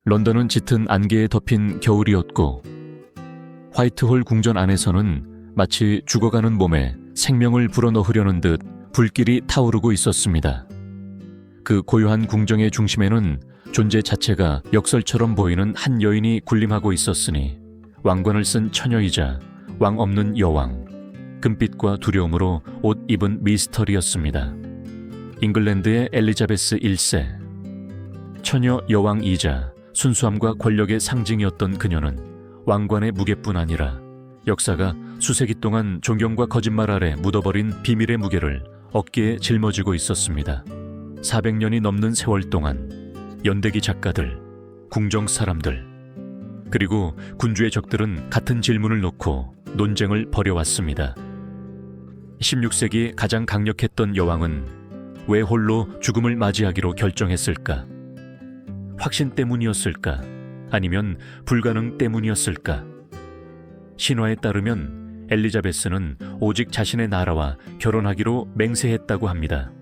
런던은 짙은 안개에 덮인 겨울이었고 화이트홀 궁전 안에서는 마치 죽어가는 몸에 생명을 불어넣으려는 듯 불길이 타오르고 있었습니다. 그 고요한 궁정의 중심에는 존재 자체가 역설처럼 보이는 한 여인이 군림하고 있었으니 왕관을 쓴 처녀이자 왕 없는 여왕, 금빛과 두려움으로 옷 입은 미스터리였습니다. 잉글랜드의 엘리자베스 1세, 처녀 여왕이자 순수함과 권력의 상징이었던 그녀는 왕관의 무게뿐 아니라 역사가 수세기 동안 존경과 거짓말 아래 묻어버린 비밀의 무게를 어깨에 짊어지고 있었습니다. 400년이 넘는 세월 동안 연대기 작가들, 궁정 사람들, 그리고 군주의 적들은 같은 질문을 놓고 논쟁을 벌여왔습니다. 16세기 가장 강력했던 여왕은 왜 홀로 죽음을 맞이하기로 결정했을까? 확신 때문이었을까? 아니면 불가능 때문이었을까? 신화에 따르면 엘리자베스는 오직 자신의 나라와 결혼하기로 맹세했다고 합니다.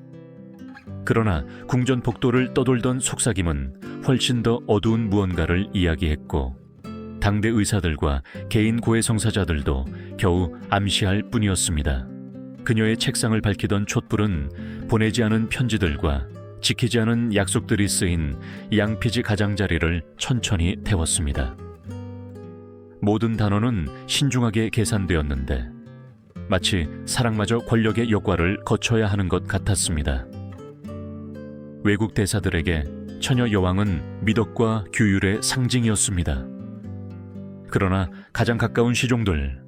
그러나 궁전 복도를 떠돌던 속삭임은 훨씬 더 어두운 무언가를 이야기했고 당대 의사들과 개인 고해성사자들도 겨우 암시할 뿐이었습니다. 그녀의 책상을 밝히던 촛불은 보내지 않은 편지들과 지키지 않은 약속들이 쓰인 양피지 가장자리를 천천히 태웠습니다. 모든 단어는 신중하게 계산되었는데 마치 사랑마저 권력의 여과를 거쳐야 하는 것 같았습니다. 외국 대사들에게 처녀 여왕은 미덕과 규율의 상징이었습니다. 그러나 가장 가까운 시종들,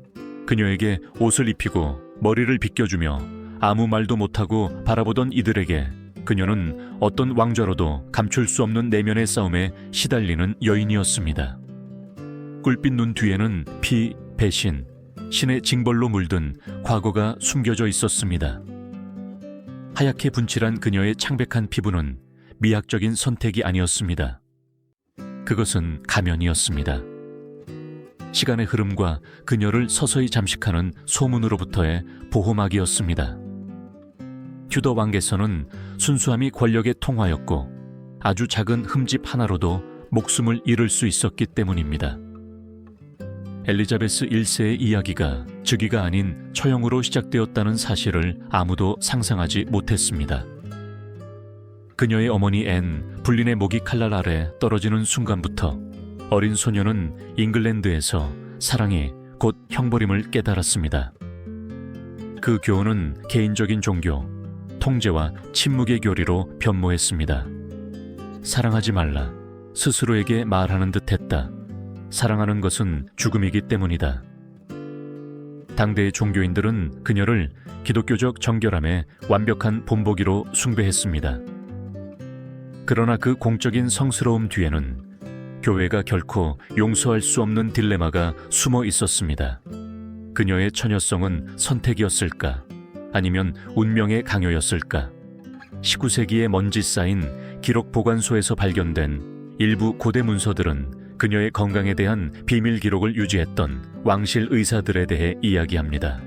그녀에게 옷을 입히고 머리를 빗겨주며 아무 말도 못하고 바라보던 이들에게 그녀는 어떤 왕좌로도 감출 수 없는 내면의 싸움에 시달리는 여인이었습니다. 꿀빛 눈 뒤에는 피, 배신, 신의 징벌로 물든 과거가 숨겨져 있었습니다. 하얗게 분칠한 그녀의 창백한 피부는 미학적인 선택이 아니었습니다. 그것은 가면이었습니다. 시간의 흐름과 그녀를 서서히 잠식하는 소문으로부터의 보호막이었습니다. 튜더 왕께서는 순수함이 권력의 통화였고 아주 작은 흠집 하나로도 목숨을 잃을 수 있었기 때문입니다. 엘리자베스 1세의 이야기가 즉위가 아닌 처형으로 시작되었다는 사실을 아무도 상상하지 못했습니다. 그녀의 어머니 앤 불린의 목이 칼날 아래 떨어지는 순간부터 어린 소녀는 잉글랜드에서 사랑이 곧 형벌임을 깨달았습니다. 그 교훈은 개인적인 종교, 통제와 침묵의 교리로 변모했습니다. 사랑하지 말라, 스스로에게 말하는 듯 했다. 사랑하는 것은 죽음이기 때문이다. 당대의 종교인들은 그녀를 기독교적 정결함의 완벽한 본보기로 숭배했습니다. 그러나 그 공적인 성스러움 뒤에는 교회가 결코 용서할 수 없는 딜레마가 숨어 있었습니다. 그녀의 처녀성은 선택이었을까? 아니면 운명의 강요였을까? 19세기에 먼지 쌓인 기록 보관소에서 발견된 일부 고대 문서들은 그녀의 건강에 대한 비밀 기록을 유지했던 왕실 의사들에 대해 이야기합니다.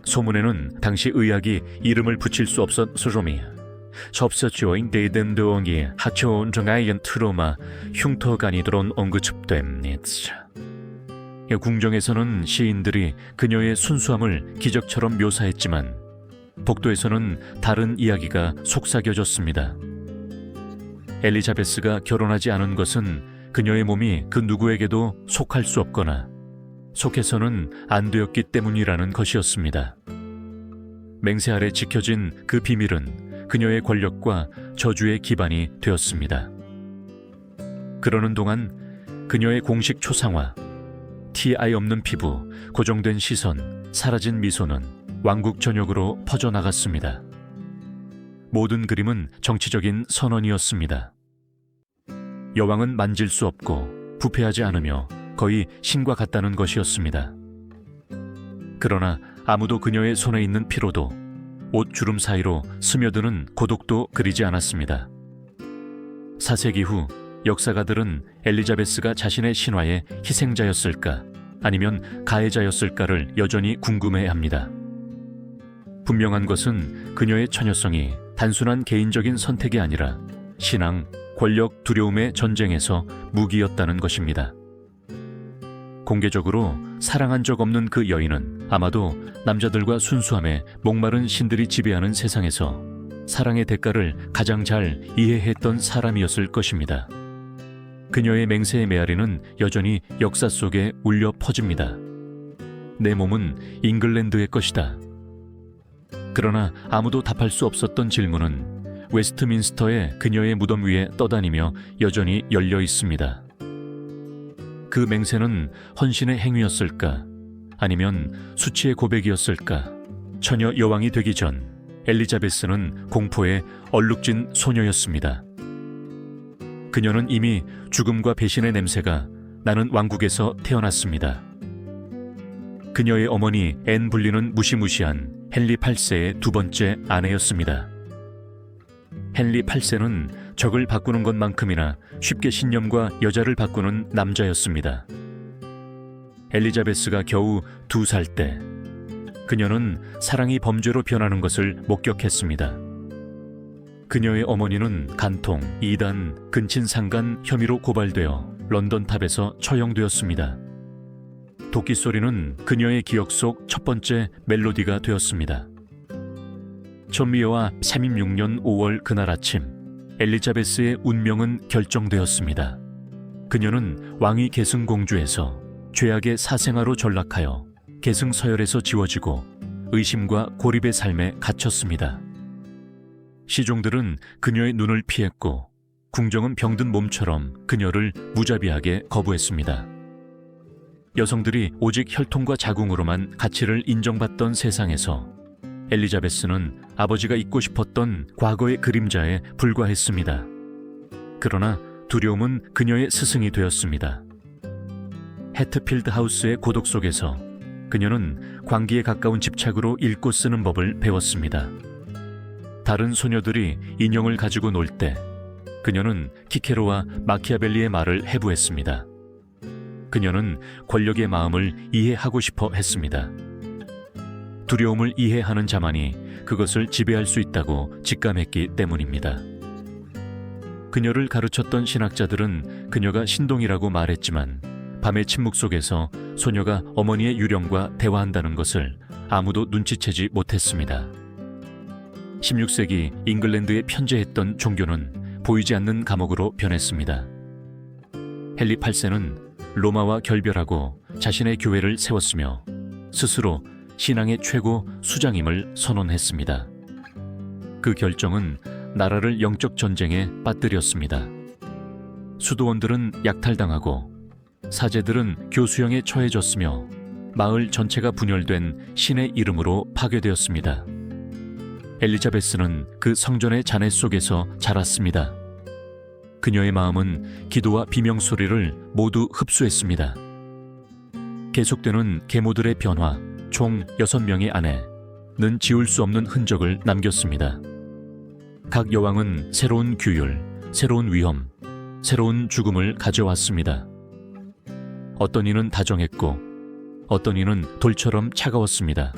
소문에는 당시 의학이 이름을 붙일 수 없었 소롬이 접서주어인 데이덴도옹이 하초온 정아이언 트로마 흉터간이드론 언급됩니다. 궁정에서는 시인들이 그녀의 순수함을 기적처럼 묘사했지만 복도에서는 다른 이야기가 속삭여졌습니다. 엘리자베스가 결혼하지 않은 것은 그녀의 몸이 그 누구에게도 속할 수 없거나 속해서는 안 되었기 때문이라는 것이었습니다. 맹세 아래 지켜진 그 비밀은 그녀의 권력과 저주의 기반이 되었습니다. 그러는 동안 그녀의 공식 초상화, 티 아이 없는 피부, 고정된 시선, 사라진 미소는 왕국 전역으로 퍼져나갔습니다. 모든 그림은 정치적인 선언이었습니다. 여왕은 만질 수 없고 부패하지 않으며 거의 신과 같다는 것이었습니다. 그러나 아무도 그녀의 손에 있는 피로도 옷 주름 사이로 스며드는 고독도 그리지 않았습니다. 4세기 후 역사가들은 엘리자베스가 자신의 신화의 희생자였을까 아니면 가해자였을까를 여전히 궁금해합니다. 분명한 것은 그녀의 처녀성이 단순한 개인적인 선택이 아니라 신앙, 권력 두려움의 전쟁에서 무기였다는 것입니다. 공개적으로 사랑한 적 없는 그 여인은 아마도 남자들과 순수함에 목마른 신들이 지배하는 세상에서 사랑의 대가를 가장 잘 이해했던 사람이었을 것입니다. 그녀의 맹세의 메아리는 여전히 역사 속에 울려 퍼집니다. 내 몸은 잉글랜드의 것이다. 그러나 아무도 답할 수 없었던 질문은 웨스트민스터의 그녀의 무덤 위에 떠다니며 여전히 열려 있습니다. 그 맹세는 헌신의 행위였을까? 아니면 수치의 고백이었을까? 처녀 여왕이 되기 전 엘리자베스는 공포에 얼룩진 소녀였습니다. 그녀는 이미 죽음과 배신의 냄새가 나는 왕국에서 태어났습니다. 그녀의 어머니 앤 분리는 무시무시한 헨리 8세의 두 번째 아내였습니다. 헨리 8세는 적을 바꾸는 것만큼이나 쉽게 신념과 여자를 바꾸는 남자였습니다. 엘리자베스가 겨우 2살 때 그녀는 사랑이 범죄로 변하는 것을 목격했습니다. 그녀의 어머니는 간통, 이단, 근친상간 혐의로 고발되어 런던탑에서 처형되었습니다. 도끼 소리는 그녀의 기억 속 첫 번째 멜로디가 되었습니다. 천미여와 326년 5월 그날 아침, 엘리자베스의 운명은 결정되었습니다. 그녀는 왕위 계승공주에서 죄악의 사생아로 전락하여 계승서열에서 지워지고 의심과 고립의 삶에 갇혔습니다. 시종들은 그녀의 눈을 피했고 궁정은 병든 몸처럼 그녀를 무자비하게 거부했습니다. 여성들이 오직 혈통과 자궁으로만 가치를 인정받던 세상에서 엘리자베스는 아버지가 잊고 싶었던 과거의 그림자에 불과했습니다. 그러나 두려움은 그녀의 스승이 되었습니다. 해트필드 하우스의 고독 속에서 그녀는 광기에 가까운 집착으로 읽고 쓰는 법을 배웠습니다. 다른 소녀들이 인형을 가지고 놀 때 그녀는 키케로와 마키아벨리의 말을 해부했습니다. 그녀는 권력의 마음을 이해하고 싶어 했습니다. 두려움을 이해하는 자만이 그것을 지배할 수 있다고 직감했기 때문입니다. 그녀를 가르쳤던 신학자들은 그녀가 신동이라고 말했지만 밤의 침묵 속에서 소녀가 어머니의 유령과 대화한다는 것을 아무도 눈치채지 못했습니다. 16세기 잉글랜드에 편재했던 종교는 보이지 않는 감옥으로 변했습니다. 헨리 8세는 로마와 결별하고 자신의 교회를 세웠으며 스스로 신앙의 최고 수장임을 선언했습니다. 그 결정은 나라를 영적 전쟁에 빠뜨렸습니다. 수도원들은 약탈당하고 사제들은 교수형에 처해졌으며 마을 전체가 분열된 신의 이름으로 파괴되었습니다. 엘리자베스는 그 성전의 잔해 속에서 자랐습니다. 그녀의 마음은 기도와 비명소리를 모두 흡수했습니다. 계속되는 계모들의 변화, 총 6명의 아내는 지울 수 없는 흔적을 남겼습니다. 각 여왕은 새로운 규율, 새로운 위험, 새로운 죽음을 가져왔습니다. 어떤 이는 다정했고 어떤 이는 돌처럼 차가웠습니다.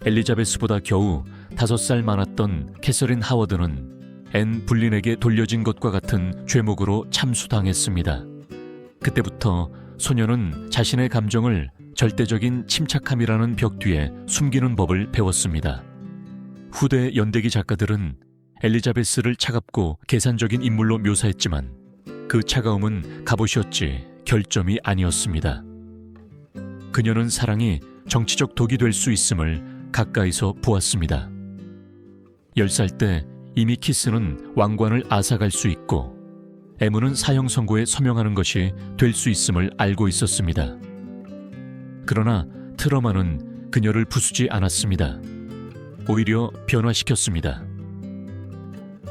엘리자베스보다 겨우 5살 많았던 캐서린 하워드는 앤 불린에게 돌려진 것과 같은 죄목으로 참수당했습니다. 그때부터 소녀는 자신의 감정을 절대적인 침착함이라는 벽 뒤에 숨기는 법을 배웠습니다. 후대 연대기 작가들은 엘리자베스를 차갑고 계산적인 인물로 묘사했지만 그 차가움은 갑옷이었지 결점이 아니었습니다. 그녀는 사랑이 정치적 독이 될 수 있음을 가까이서 보았습니다. 10살 때 이미 키스는 왕관을 앗아갈 수 있고 애무는 사형 선고에 서명하는 것이 될 수 있음을 알고 있었습니다. 그러나 트라우마는 그녀를 부수지 않았습니다. 오히려 변화시켰습니다.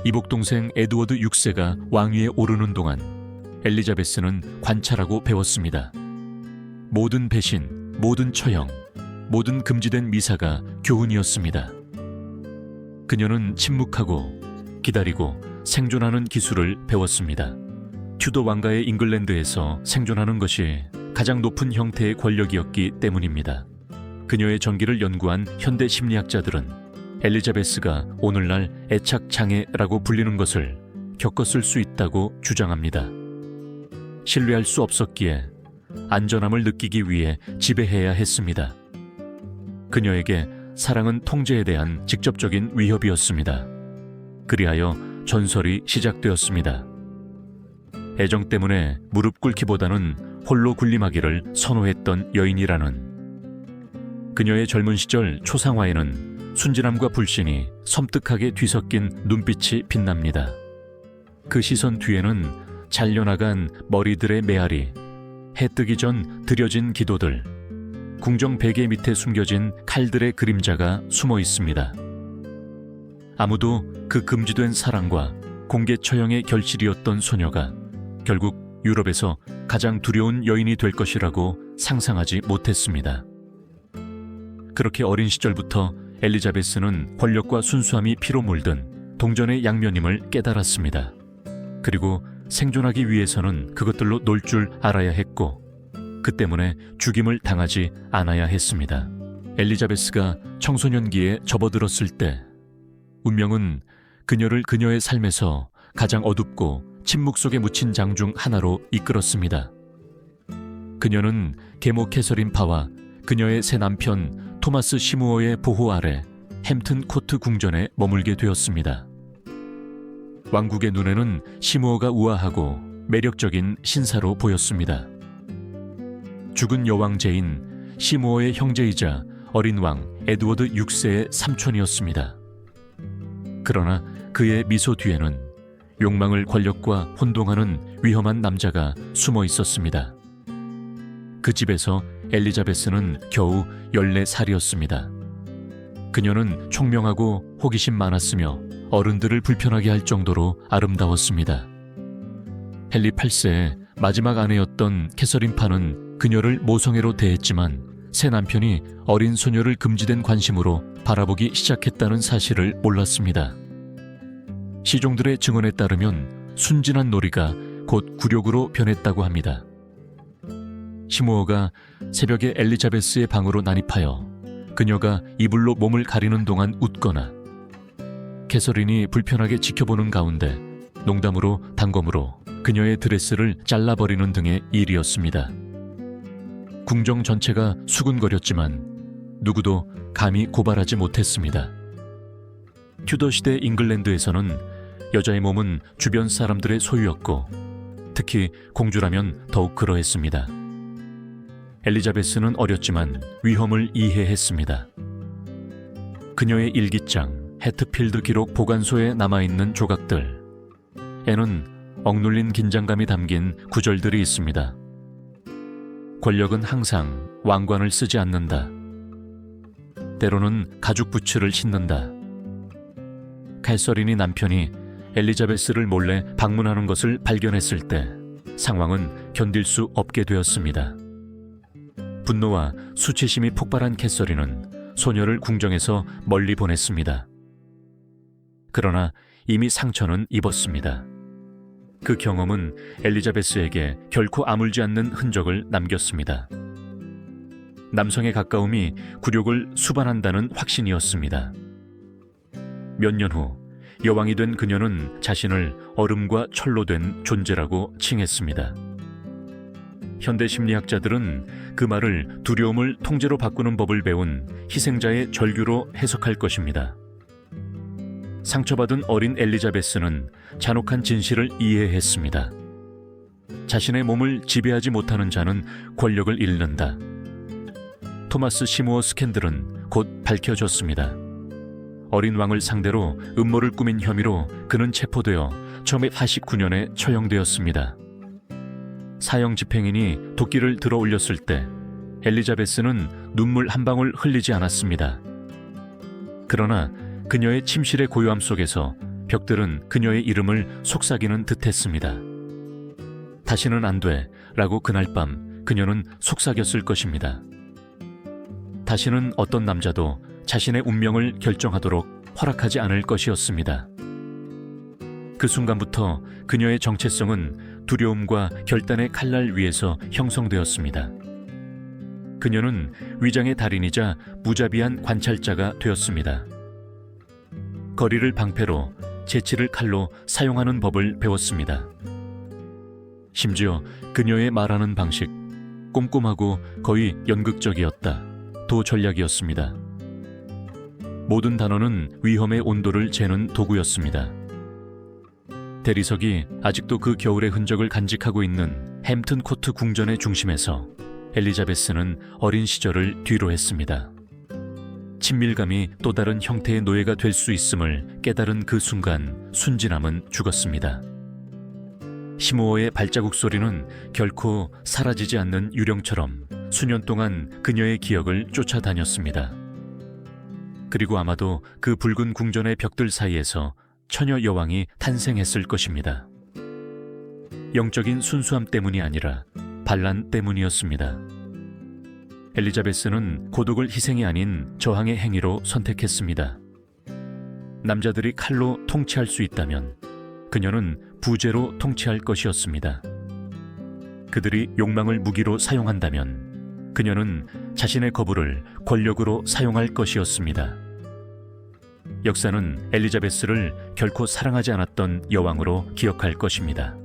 이복 동생 에드워드 6세가 왕위에 오르는 동안 엘리자베스는 관찰하고 배웠습니다. 모든 배신, 모든 처형, 모든 금지된 미사가 교훈이었습니다. 그녀는 침묵하고 기다리고 생존하는 기술을 배웠습니다. 튜더 왕가의 잉글랜드에서 생존하는 것이 가장 높은 형태의 권력이었기 때문입니다. 그녀의 전기를 연구한 현대 심리학자들은 엘리자베스가 오늘날 애착장애라고 불리는 것을 겪었을 수 있다고 주장합니다. 신뢰할 수 없었기에 안전함을 느끼기 위해 지배해야 했습니다. 그녀에게 사랑은 통제에 대한 직접적인 위협이었습니다. 그리하여 전설이 시작되었습니다. 애정 때문에 무릎 꿇기보다는 홀로 군림하기를 선호했던 여인이라는. 그녀의 젊은 시절 초상화에는 순진함과 불신이 섬뜩하게 뒤섞인 눈빛이 빛납니다. 그 시선 뒤에는 잘려나간 머리들의 메아리, 해 뜨기 전 드려진 기도들, 궁정 베개 밑에 숨겨진 칼들의 그림자가 숨어 있습니다. 아무도 그 금지된 사랑과 공개 처형의 결실이었던 소녀가 결국 유럽에서 가장 두려운 여인이 될 것이라고 상상하지 못했습니다. 그렇게 어린 시절부터 엘리자베스는 권력과 순수함이 피로 물든 동전의 양면임을 깨달았습니다. 그리고 생존하기 위해서는 그것들로 놀 줄 알아야 했고, 그 때문에 죽임을 당하지 않아야 했습니다. 엘리자베스가 청소년기에 접어들었을 때 운명은 그녀를 그녀의 삶에서 가장 어둡고 침묵 속에 묻힌 장 중 하나로 이끌었습니다. 그녀는 계모 캐서린 파와 그녀의 새 남편 토마스 시무어의 보호 아래 햄튼 코트 궁전에 머물게 되었습니다. 왕국의 눈에는 시무어가 우아하고 매력적인 신사로 보였습니다. 죽은 여왕제인 시무어의 형제이자 어린 왕 에드워드 6세의 삼촌이었습니다. 그러나 그의 미소 뒤에는 욕망을 권력과 혼동하는 위험한 남자가 숨어 있었습니다. 그 집에서 엘리자베스는 겨우 14살이었습니다. 그녀는 총명하고 호기심 많았으며 어른들을 불편하게 할 정도로 아름다웠습니다. 헨리 8세의 마지막 아내였던 캐서린 파는 그녀를 모성애로 대했지만 새 남편이 어린 소녀를 금지된 관심으로 바라보기 시작했다는 사실을 몰랐습니다. 시종들의 증언에 따르면 순진한 놀이가 곧 굴욕으로 변했다고 합니다. 시무어가 새벽에 엘리자베스의 방으로 난입하여 그녀가 이불로 몸을 가리는 동안 웃거나 캐서린이 불편하게 지켜보는 가운데 농담으로 단검으로 그녀의 드레스를 잘라버리는 등의 일이었습니다. 궁정 전체가 수군거렸지만 누구도 감히 고발하지 못했습니다. 튜더 시대 잉글랜드에서는 여자의 몸은 주변 사람들의 소유였고 특히 공주라면 더욱 그러했습니다. 엘리자베스는 어렸지만 위험을 이해했습니다. 그녀의 일기장, 해트필드 기록 보관소에 남아있는 조각들에는 억눌린 긴장감이 담긴 구절들이 있습니다. 권력은 항상 왕관을 쓰지 않는다. 때로는 가죽 부츠를 신는다. 캐서린이 남편이 엘리자베스를 몰래 방문하는 것을 발견했을 때 상황은 견딜 수 없게 되었습니다. 분노와 수치심이 폭발한 캐서린은 소녀를 궁정에서 멀리 보냈습니다. 그러나 이미 상처는 입었습니다. 그 경험은 엘리자베스에게 결코 아물지 않는 흔적을 남겼습니다. 남성의 가까움이 굴욕을 수반한다는 확신이었습니다. 몇 년 후 여왕이 된 그녀는 자신을 얼음과 철로 된 존재라고 칭했습니다. 현대 심리학자들은 그 말을 두려움을 통제로 바꾸는 법을 배운 희생자의 절규로 해석할 것입니다. 상처받은 어린 엘리자베스는 잔혹한 진실을 이해했습니다. 자신의 몸을 지배하지 못하는 자는 권력을 잃는다. 토마스 시무어 스캔들은 곧 밝혀졌습니다. 어린 왕을 상대로 음모를 꾸민 혐의로 그는 체포되어 1949년에 처형되었습니다. 사형 집행인이 도끼를 들어 올렸을 때 엘리자베스는 눈물 한 방울 흘리지 않았습니다. 그러나 그녀의 침실의 고요함 속에서 벽들은 그녀의 이름을 속삭이는 듯했습니다. 다시는 안 돼 라고 그날 밤 그녀는 속삭였을 것입니다. 다시는 어떤 남자도 자신의 운명을 결정하도록 허락하지 않을 것이었습니다. 그 순간부터 그녀의 정체성은 두려움과 결단의 칼날 위에서 형성되었습니다. 그녀는 위장의 달인이자 무자비한 관찰자가 되었습니다. 거리를 방패로 재치를 칼로 사용하는 법을 배웠습니다. 심지어 그녀의 말하는 방식, 꼼꼼하고 거의 연극적이었다. 도 전략이었습니다. 모든 단어는 위험의 온도를 재는 도구였습니다. 대리석이 아직도 그 겨울의 흔적을 간직하고 있는 햄튼 코트 궁전의 중심에서 엘리자베스는 어린 시절을 뒤로 했습니다. 친밀감이 또 다른 형태의 노예가 될 수 있음을 깨달은 그 순간 순진함은 죽었습니다. 시모어의 발자국 소리는 결코 사라지지 않는 유령처럼 수년 동안 그녀의 기억을 쫓아다녔습니다. 그리고 아마도 그 붉은 궁전의 벽들 사이에서 처녀 여왕이 탄생했을 것입니다. 영적인 순수함 때문이 아니라 반란 때문이었습니다. 엘리자베스는 고독을 희생이 아닌 저항의 행위로 선택했습니다. 남자들이 칼로 통치할 수 있다면 그녀는 부제로 통치할 것이었습니다. 그들이 욕망을 무기로 사용한다면 그녀는 자신의 거부를 권력으로 사용할 것이었습니다. 역사는 엘리자베스를 결코 사랑하지 않았던 여왕으로 기억할 것입니다.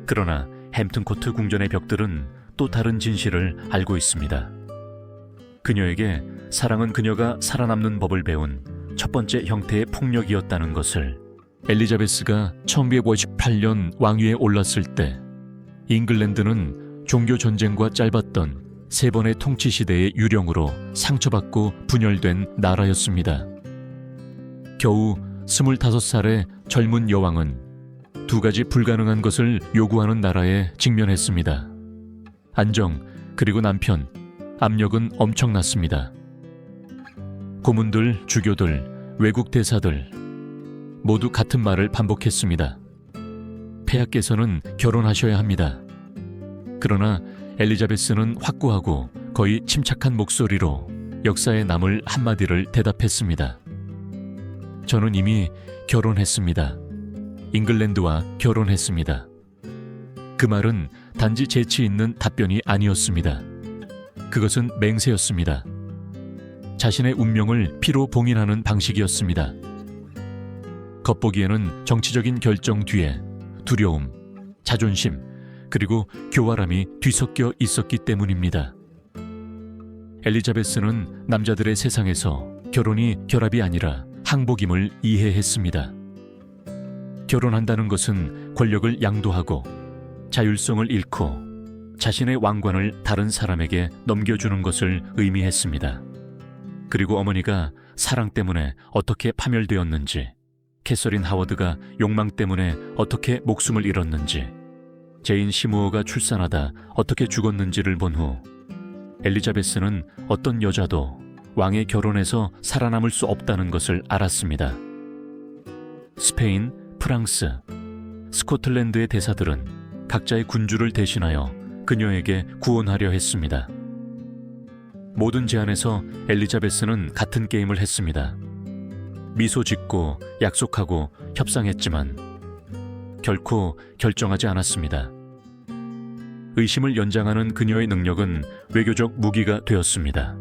그러나 햄튼 코트 궁전의 벽들은 또 다른 진실을 알고 있습니다. 그녀에게 사랑은 그녀가 살아남는 법을 배운 첫 번째 형태의 폭력이었다는 것을 엘리자베스가 1958년 왕위에 올랐을 때 잉글랜드는 종교 전쟁과 짧았던 3번의 통치 시대의 유령으로 상처받고 분열된 나라였습니다. 겨우 25살의 젊은 여왕은 2가지 불가능한 것을 요구하는 나라에 직면했습니다. 안정, 그리고 남편, 압력은 엄청났습니다. 고문들, 주교들, 외국 대사들 모두 같은 말을 반복했습니다. 폐하께서는 결혼하셔야 합니다. 그러나 엘리자베스는 확고하고 거의 침착한 목소리로 역사에 남을 한마디를 대답했습니다. 저는 이미 결혼했습니다. 잉글랜드와 결혼했습니다. 그 말은 단지 재치 있는 답변이 아니었습니다. 그것은 맹세였습니다. 자신의 운명을 피로 봉인하는 방식이었습니다. 겉보기에는 정치적인 결정 뒤에 두려움, 자존심, 그리고 교활함이 뒤섞여 있었기 때문입니다. 엘리자베스는 남자들의 세상에서 결혼이 결합이 아니라 항복임을 이해했습니다. 결혼한다는 것은 권력을 양도하고 자율성을 잃고 자신의 왕관을 다른 사람에게 넘겨주는 것을 의미했습니다. 그리고 어머니가 사랑 때문에 어떻게 파멸되었는지, 캐서린 하워드가 욕망 때문에 어떻게 목숨을 잃었는지, 제인 시무어가 출산하다 어떻게 죽었는지를 본 후 엘리자베스는 어떤 여자도 왕의 결혼에서 살아남을 수 없다는 것을 알았습니다. 스페인, 프랑스, 스코틀랜드의 대사들은 각자의 군주를 대신하여 그녀에게 구원하려 했습니다. 모든 제안에서 엘리자베스는 같은 게임을 했습니다. 미소 짓고 약속하고 협상했지만 결코 결정하지 않았습니다. 의심을 연장하는 그녀의 능력은 외교적 무기가 되었습니다.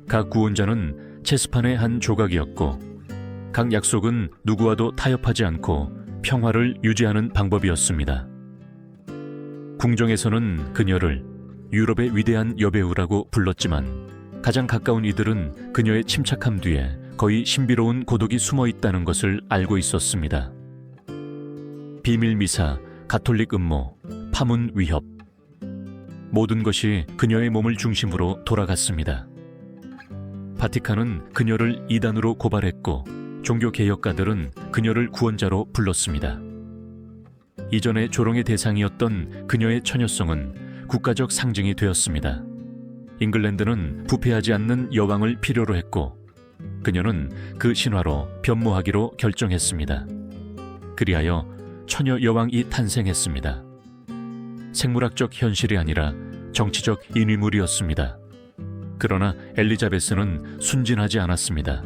각 구원자는 체스판의 한 조각이었고 각 약속은 누구와도 타협하지 않고 평화를 유지하는 방법이었습니다. 궁정에서는 그녀를 유럽의 위대한 여배우라고 불렀지만 가장 가까운 이들은 그녀의 침착함 뒤에 거의 신비로운 고독이 숨어 있다는 것을 알고 있었습니다. 비밀 미사, 가톨릭 음모, 파문 위협, 모든 것이 그녀의 몸을 중심으로 돌아갔습니다. 바티칸은 그녀를 이단으로 고발했고 종교 개혁가들은 그녀를 구원자로 불렀습니다. 이전에 조롱의 대상이었던 그녀의 처녀성은 국가적 상징이 되었습니다. 잉글랜드는 부패하지 않는 여왕을 필요로 했고 그녀는 그 신화로 변모하기로 결정했습니다. 그리하여 처녀 여왕이 탄생했습니다. 생물학적 현실이 아니라 정치적 인위물이었습니다. 그러나 엘리자베스는 순진하지 않았습니다.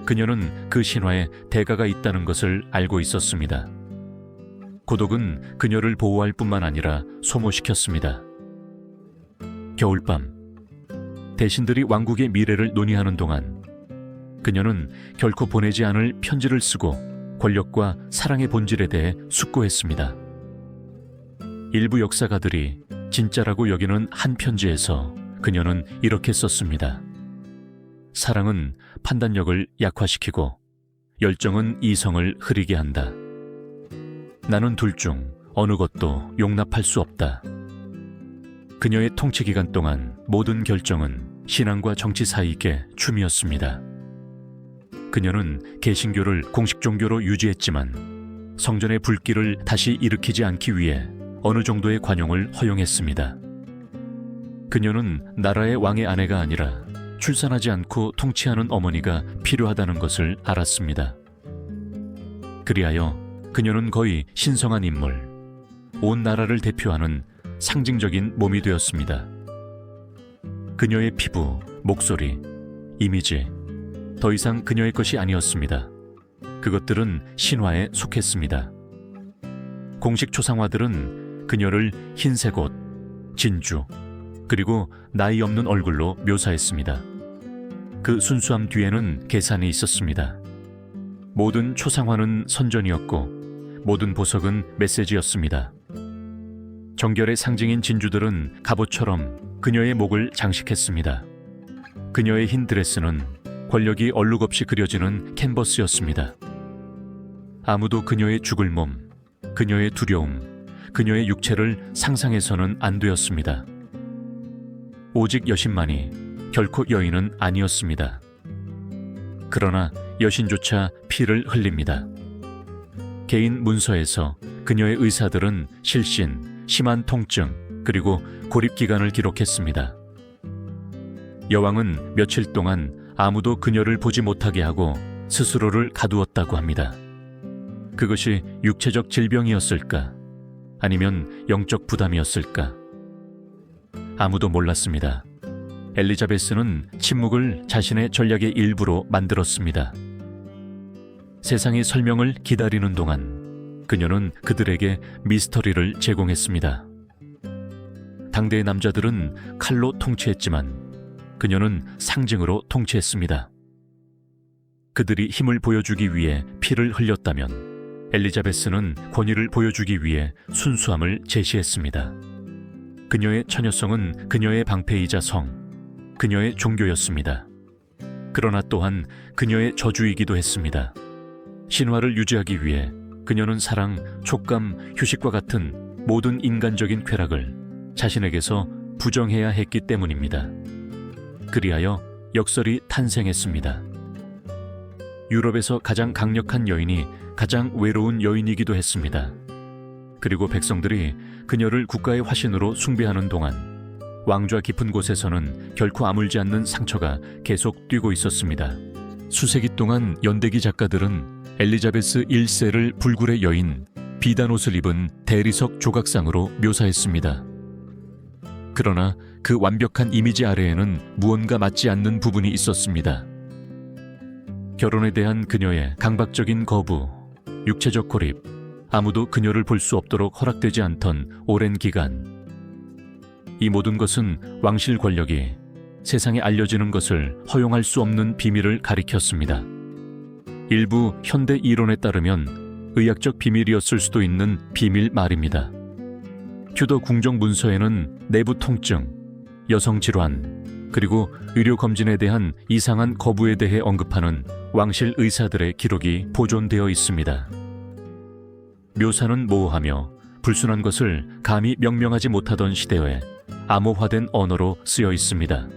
그녀는 그 신화에 대가가 있다는 것을 알고 있었습니다. 고독은 그녀를 보호할 뿐만 아니라 소모시켰습니다. 겨울밤, 대신들이 왕국의 미래를 논의하는 동안 그녀는 결코 보내지 않을 편지를 쓰고 권력과 사랑의 본질에 대해 숙고했습니다. 일부 역사가들이 진짜라고 여기는 한 편지에서 그녀는 이렇게 썼습니다. 사랑은 판단력을 약화시키고 열정은 이성을 흐리게 한다. 나는 둘 중 어느 것도 용납할 수 없다. 그녀의 통치 기간 동안 모든 결정은 신앙과 정치 사이의 춤이었습니다. 그녀는 개신교를 공식 종교로 유지했지만 성전의 불길을 다시 일으키지 않기 위해 어느 정도의 관용을 허용했습니다. 그녀는 나라의 왕의 아내가 아니라 출산하지 않고 통치하는 어머니가 필요하다는 것을 알았습니다. 그리하여 그녀는 거의 신성한 인물, 온 나라를 대표하는 상징적인 몸이 되었습니다. 그녀의 피부, 목소리, 이미지, 더 이상 그녀의 것이 아니었습니다. 그것들은 신화에 속했습니다. 공식 초상화들은 그녀를 흰색 옷, 진주, 그리고 나이 없는 얼굴로 묘사했습니다. 그 순수함 뒤에는 계산이 있었습니다. 모든 초상화는 선전이었고 모든 보석은 메시지였습니다. 정결의 상징인 진주들은 갑옷처럼 그녀의 목을 장식했습니다. 그녀의 흰 드레스는 권력이 얼룩없이 그려지는 캔버스였습니다. 아무도 그녀의 죽을 몸, 그녀의 두려움, 그녀의 육체를 상상해서는 안 되었습니다. 오직 여신만이, 결코 여인은 아니었습니다. 그러나 여신조차 피를 흘립니다. 개인 문서에서 그녀의 의사들은 실신, 심한 통증, 그리고 고립 기간을 기록했습니다. 여왕은 며칠 동안 아무도 그녀를 보지 못하게 하고 스스로를 가두었다고 합니다. 그것이 육체적 질병이었을까? 아니면 영적 부담이었을까? 아무도 몰랐습니다. 엘리자베스는 침묵을 자신의 전략의 일부로 만들었습니다. 세상이 설명을 기다리는 동안 그녀는 그들에게 미스터리를 제공했습니다. 당대의 남자들은 칼로 통치했지만 그녀는 상징으로 통치했습니다. 그들이 힘을 보여주기 위해 피를 흘렸다면 엘리자베스는 권위를 보여주기 위해 순수함을 제시했습니다. 그녀의 처녀성은 그녀의 방패이자 성, 그녀의 종교였습니다. 그러나 또한 그녀의 저주이기도 했습니다. 신화를 유지하기 위해 그녀는 사랑, 촉감, 휴식과 같은 모든 인간적인 쾌락을 자신에게서 부정해야 했기 때문입니다. 그리하여 역설이 탄생했습니다. 유럽에서 가장 강력한 여인이 가장 외로운 여인이기도 했습니다. 그리고 백성들이 그녀를 국가의 화신으로 숭배하는 동안 왕좌 깊은 곳에서는 결코 아물지 않는 상처가 계속 뛰고 있었습니다. 수세기 동안 연대기 작가들은 엘리자베스 1세를 불굴의 여인, 비단 옷을 입은 대리석 조각상으로 묘사했습니다. 그러나 그 완벽한 이미지 아래에는 무언가 맞지 않는 부분이 있었습니다. 결혼에 대한 그녀의 강박적인 거부, 육체적 고립, 아무도 그녀를 볼 수 없도록 허락되지 않던 오랜 기간. 이 모든 것은 왕실 권력이 세상에 알려지는 것을 허용할 수 없는 비밀을 가리켰습니다. 일부 현대 이론에 따르면 의학적 비밀이었을 수도 있는 비밀 말입니다. 튜더 궁정 문서에는 내부 통증, 여성 질환, 그리고 의료 검진에 대한 이상한 거부에 대해 언급하는 왕실 의사들의 기록이 보존되어 있습니다. 묘사는 모호하며 불순한 것을 감히 명명하지 못하던 시대에 암호화된 언어로 쓰여 있습니다.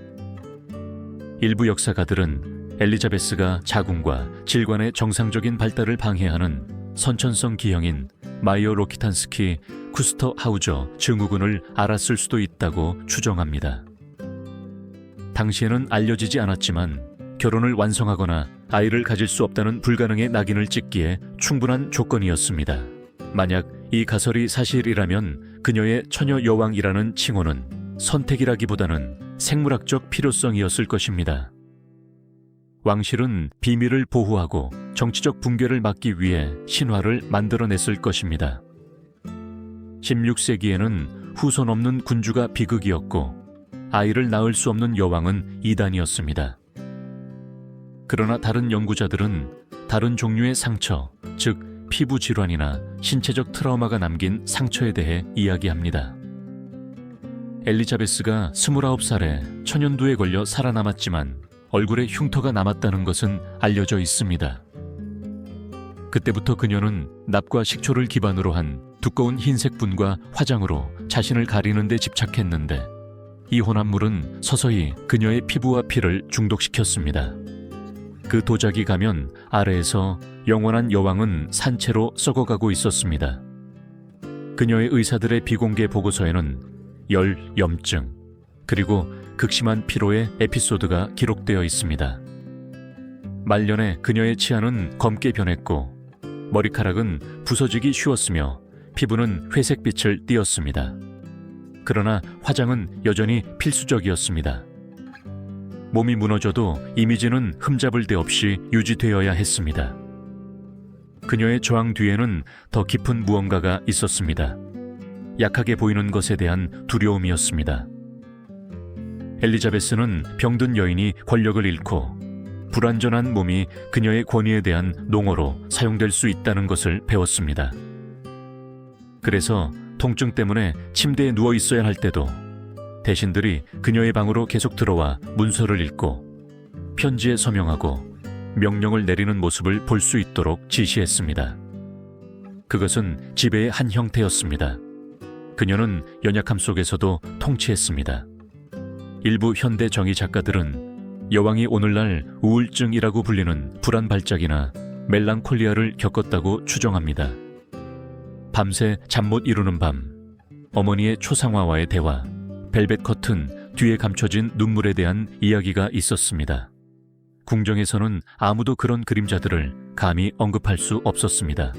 일부 역사가들은 엘리자베스가 자궁과 질관의 정상적인 발달을 방해하는 선천성 기형인 마이어 로키탄스키 쿠스터 하우저 증후군을 앓았을 수도 있다고 추정합니다. 당시에는 알려지지 않았지만 결혼을 완성하거나 아이를 가질 수 없다는 불가능의 낙인을 찍기에 충분한 조건이었습니다. 만약 이 가설이 사실이라면 그녀의 처녀 여왕이라는 칭호는 선택이라기보다는 생물학적 필요성이었을 것입니다. 왕실은 비밀을 보호하고 정치적 붕괴를 막기 위해 신화를 만들어냈을 것입니다. 16세기에는 후손 없는 군주가 비극이었고 아이를 낳을 수 없는 여왕은 이단이었습니다. 그러나 다른 연구자들은 다른 종류의 상처, 즉 피부 질환이나 신체적 트라우마가 남긴 상처에 대해 이야기합니다. 엘리자베스가 29살에 천연두에 걸려 살아남았지만 얼굴에 흉터가 남았다는 것은 알려져 있습니다. 그때부터 그녀는 납과 식초를 기반으로 한 두꺼운 흰색 분과 화장으로 자신을 가리는 데 집착했는데 이 혼합물은 서서히 그녀의 피부와 피를 중독시켰습니다. 그 도자기 가면 아래에서 영원한 여왕은 산채로 썩어가고 있었습니다. 그녀의 의사들의 비공개 보고서에는 열, 염증, 그리고 극심한 피로의 에피소드가 기록되어 있습니다. 말년에 그녀의 치아는 검게 변했고 머리카락은 부서지기 쉬웠으며 피부는 회색빛을 띠었습니다. 그러나 화장은 여전히 필수적이었습니다. 몸이 무너져도 이미지는 흠잡을 데 없이 유지되어야 했습니다. 그녀의 저항 뒤에는 더 깊은 무언가가 있었습니다. 약하게 보이는 것에 대한 두려움이었습니다. 엘리자베스는 병든 여인이 권력을 잃고 불완전한 몸이 그녀의 권위에 대한 농어로 사용될 수 있다는 것을 배웠습니다. 그래서 통증 때문에 침대에 누워 있어야 할 때도 대신들이 그녀의 방으로 계속 들어와 문서를 읽고 편지에 서명하고 명령을 내리는 모습을 볼 수 있도록 지시했습니다. 그것은 지배의 한 형태였습니다. 그녀는 연약함 속에서도 통치했습니다. 일부 현대 정의 작가들은 여왕이 오늘날 우울증이라고 불리는 불안 발작이나 멜랑콜리아를 겪었다고 추정합니다. 밤새 잠 못 이루는 밤, 어머니의 초상화와의 대화, 벨벳 커튼 뒤에 감춰진 눈물에 대한 이야기가 있었습니다. 궁정에서는 아무도 그런 그림자들을 감히 언급할 수 없었습니다.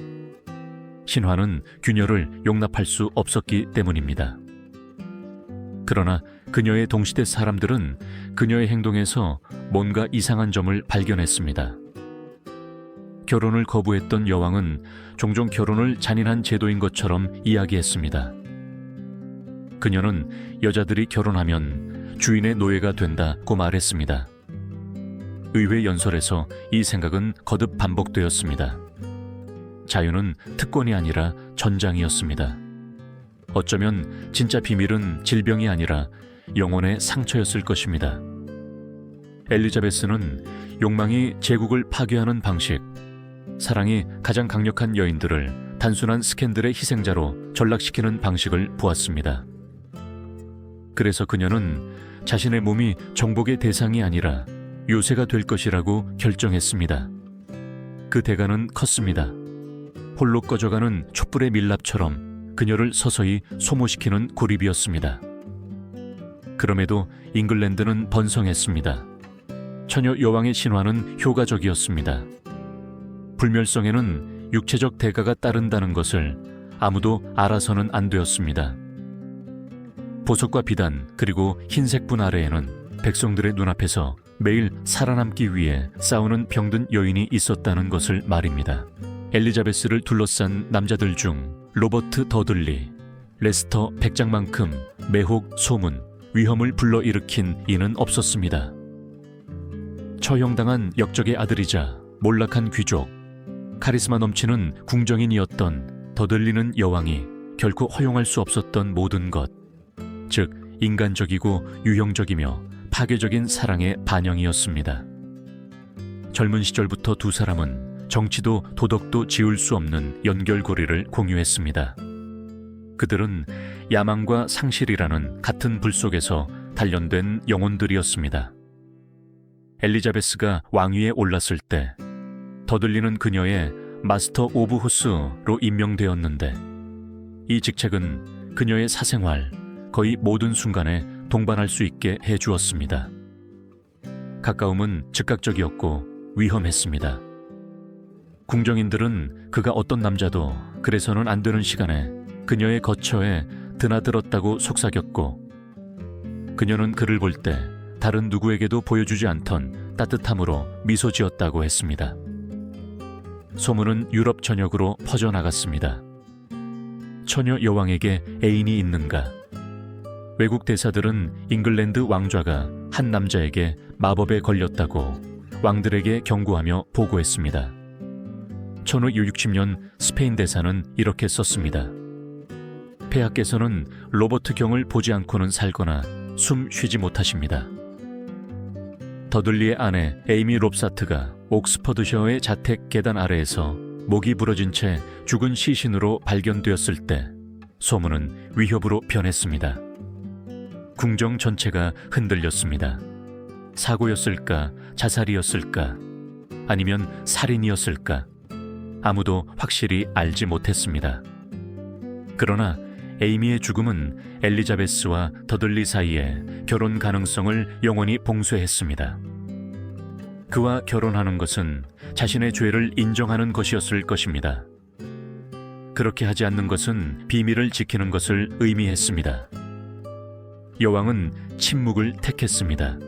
신화는 균열을 용납할 수 없었기 때문입니다. 그러나 그녀의 동시대 사람들은 그녀의 행동에서 뭔가 이상한 점을 발견했습니다. 결혼을 거부했던 여왕은 종종 결혼을 잔인한 제도인 것처럼 이야기했습니다. 그녀는 여자들이 결혼하면 주인의 노예가 된다고 말했습니다. 의회 연설에서 이 생각은 거듭 반복되었습니다. 자유는 특권이 아니라 전장이었습니다. 어쩌면 진짜 비밀은 질병이 아니라 영혼의 상처였을 것입니다. 엘리자베스는 욕망이 제국을 파괴하는 방식, 사랑이 가장 강력한 여인들을 단순한 스캔들의 희생자로 전락시키는 방식을 보았습니다. 그래서 그녀는 자신의 몸이 정복의 대상이 아니라 요새가 될 것이라고 결정했습니다. 그 대가는 컸습니다. 홀로 꺼져가는 촛불의 밀랍처럼 그녀를 서서히 소모시키는 고립이었습니다. 그럼에도 잉글랜드는 번성했습니다. 처녀 여왕의 신화는 효과적이었습니다. 불멸성에는 육체적 대가가 따른다는 것을 아무도 알아서는 안 되었습니다. 보석과 비단 그리고 흰색분 아래에는 백성들의 눈앞에서 매일 살아남기 위해 싸우는 병든 여인이 있었다는 것을 말입니다. 엘리자베스를 둘러싼 남자들 중 로버트 더들리, 레스터 백장만큼 매혹, 소문, 위험을 불러일으킨 이는 없었습니다. 처형당한 역적의 아들이자 몰락한 귀족, 카리스마 넘치는 궁정인이었던 더들리는 여왕이 결코 허용할 수 없었던 모든 것, 즉 인간적이고 유형적이며 파괴적인 사랑의 반영이었습니다. 젊은 시절부터 두 사람은 정치도 도덕도 지울 수 없는 연결고리를 공유했습니다. 그들은 야망과 상실이라는 같은 불 속에서 단련된 영혼들이었습니다. 엘리자베스가 왕위에 올랐을 때 더들리는 그녀의 마스터 오브 호스로 임명되었는데 이 직책은 그녀의 사생활, 거의 모든 순간에 동반할 수 있게 해주었습니다. 가까움은 즉각적이었고 위험했습니다. 궁정인들은 그가 어떤 남자도 그래서는 안 되는 시간에 그녀의 거처에 드나들었다고 속삭였고 그녀는 그를 볼 때 다른 누구에게도 보여주지 않던 따뜻함으로 미소 지었다고 했습니다. 소문은 유럽 전역으로 퍼져나갔습니다. 처녀 여왕에게 애인이 있는가? 외국 대사들은 잉글랜드 왕좌가 한 남자에게 마법에 걸렸다고 왕들에게 경고하며 보고했습니다. 1560년 스페인 대사는 이렇게 썼습니다. 폐하께서는 로버트 경을 보지 않고는 살거나 숨 쉬지 못하십니다. 더들리의 아내 에이미 롭사트가 옥스퍼드셔의 자택 계단 아래에서 목이 부러진 채 죽은 시신으로 발견되었을 때 소문은 위협으로 변했습니다. 궁정 전체가 흔들렸습니다. 사고였을까, 자살이었을까, 아니면 살인이었을까? 아무도 확실히 알지 못했습니다. 그러나 에이미의 죽음은 엘리자베스와 더들리 사이에 결혼 가능성을 영원히 봉쇄했습니다. 그와 결혼하는 것은 자신의 죄를 인정하는 것이었을 것입니다. 그렇게 하지 않는 것은 비밀을 지키는 것을 의미했습니다. 여왕은 침묵을 택했습니다.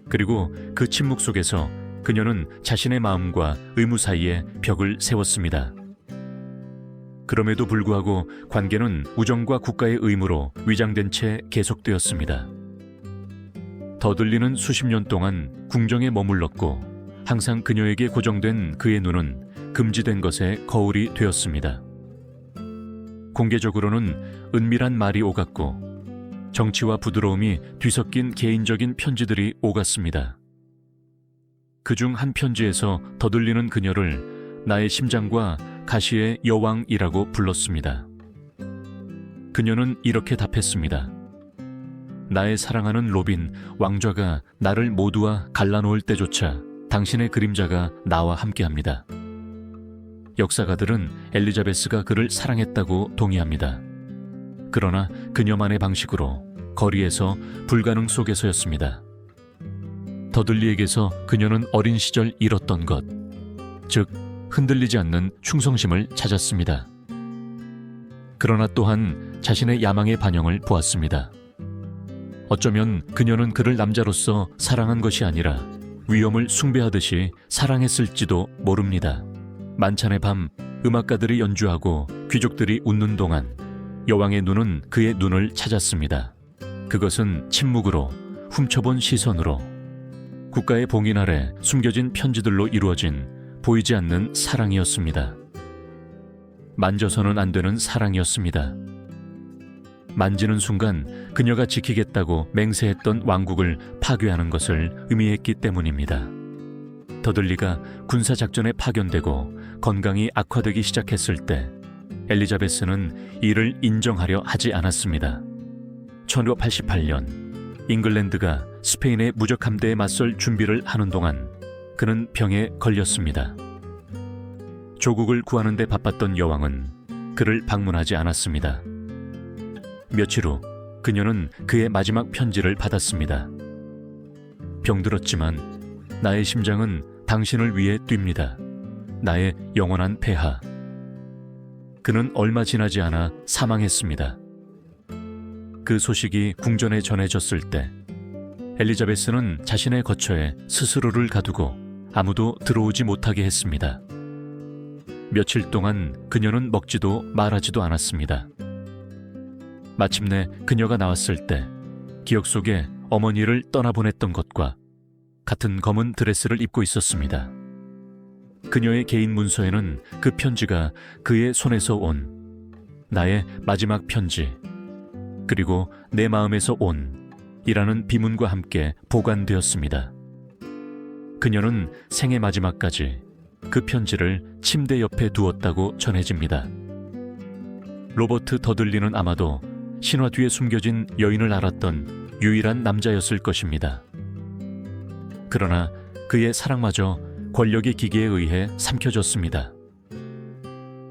그리고 그 침묵 속에서 그녀는 자신의 마음과 의무 사이에 벽을 세웠습니다. 그럼에도 불구하고 관계는 우정과 국가의 의무로 위장된 채 계속되었습니다. 더들리는 수십 년 동안 궁정에 머물렀고 항상 그녀에게 고정된 그의 눈은 금지된 것에 거울이 되었습니다. 공개적으로는 은밀한 말이 오갔고 정치와 부드러움이 뒤섞인 개인적인 편지들이 오갔습니다. 그중 한 편지에서 더들리는 그녀를 나의 심장과 가시의 여왕이라고 불렀습니다. 그녀는 이렇게 답했습니다. 나의 사랑하는 로빈, 왕좌가 나를 모두와 갈라놓을 때조차 당신의 그림자가 나와 함께합니다. 역사가들은 엘리자베스가 그를 사랑했다고 동의합니다. 그러나 그녀만의 방식으로 거리에서 불가능 속에서였습니다. 더들리에게서 그녀는 어린 시절 잃었던 것, 즉 흔들리지 않는 충성심을 찾았습니다. 그러나 또한 자신의 야망의 반영을 보았습니다. 어쩌면 그녀는 그를 남자로서 사랑한 것이 아니라 위엄을 숭배하듯이 사랑했을지도 모릅니다. 만찬의 밤, 음악가들이 연주하고 귀족들이 웃는 동안 여왕의 눈은 그의 눈을 찾았습니다. 그것은 침묵으로, 훔쳐본 시선으로, 국가의 봉인 아래 숨겨진 편지들로 이루어진 보이지 않는 사랑이었습니다. 만져서는 안 되는 사랑이었습니다. 만지는 순간 그녀가 지키겠다고 맹세했던 왕국을 파괴하는 것을 의미했기 때문입니다. 더들리가 군사작전에 파견되고 건강이 악화되기 시작했을 때 엘리자베스는 이를 인정하려 하지 않았습니다. 1588년 잉글랜드가 스페인의 무적 함대에 맞설 준비를 하는 동안 그는 병에 걸렸습니다. 조국을 구하는 데 바빴던 여왕은 그를 방문하지 않았습니다. 며칠 후 그녀는 그의 마지막 편지를 받았습니다. 병들었지만 나의 심장은 당신을 위해 뜁니다. 나의 영원한 폐하. 그는 얼마 지나지 않아 사망했습니다. 그 소식이 궁전에 전해졌을 때 엘리자베스는 자신의 거처에 스스로를 가두고 아무도 들어오지 못하게 했습니다. 며칠 동안 그녀는 먹지도 말하지도 않았습니다. 마침내 그녀가 나왔을 때 기억 속에 어머니를 떠나보냈던 것과 같은 검은 드레스를 입고 있었습니다. 그녀의 개인 문서에는 그 편지가 그의 손에서 온 나의 마지막 편지, 그리고 내 마음에서 온 이라는 비문과 함께 보관되었습니다. 그녀는 생의 마지막까지 그 편지를 침대 옆에 두었다고 전해집니다. 로버트 더들리는 아마도 신화 뒤에 숨겨진 여인을 알았던 유일한 남자였을 것입니다. 그러나 그의 사랑마저 권력의 기계에 의해 삼켜졌습니다.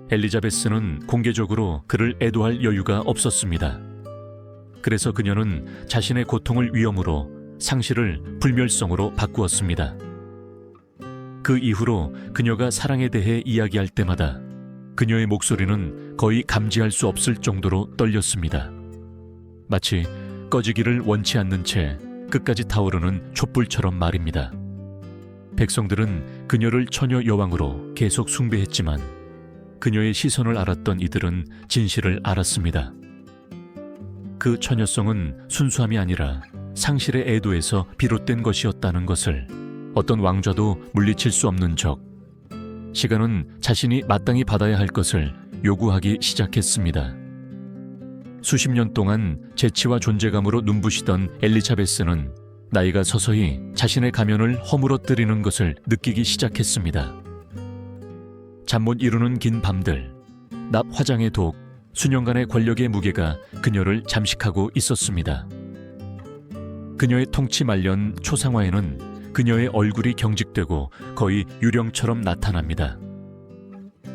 엘리자베스는 공개적으로 그를 애도할 여유가 없었습니다. 그래서 그녀는 자신의 고통을 위험으로 상실을 불멸성으로 바꾸었습니다. 그 이후로 그녀가 사랑에 대해 이야기할 때마다 그녀의 목소리는 거의 감지할 수 없을 정도로 떨렸습니다. 마치 꺼지기를 원치 않는 채 끝까지 타오르는 촛불처럼 말입니다. 백성들은 그녀를 처녀 여왕으로 계속 숭배했지만 그녀의 시선을 알았던 이들은 진실을 알았습니다. 그 처녀성은 순수함이 아니라 상실의 애도에서 비롯된 것이었다는 것을 어떤 왕좌도 물리칠 수 없는 적. 시간은 자신이 마땅히 받아야 할 것을 요구하기 시작했습니다. 수십 년 동안 재치와 존재감으로 눈부시던 엘리자베스는 나이가 서서히 자신의 가면을 허물어뜨리는 것을 느끼기 시작했습니다. 잠 못 이루는 긴 밤들, 납 화장의 독, 수년간의 권력의 무게가 그녀를 잠식하고 있었습니다. 그녀의 통치 말년 초상화에는 그녀의 얼굴이 경직되고 거의 유령처럼 나타납니다.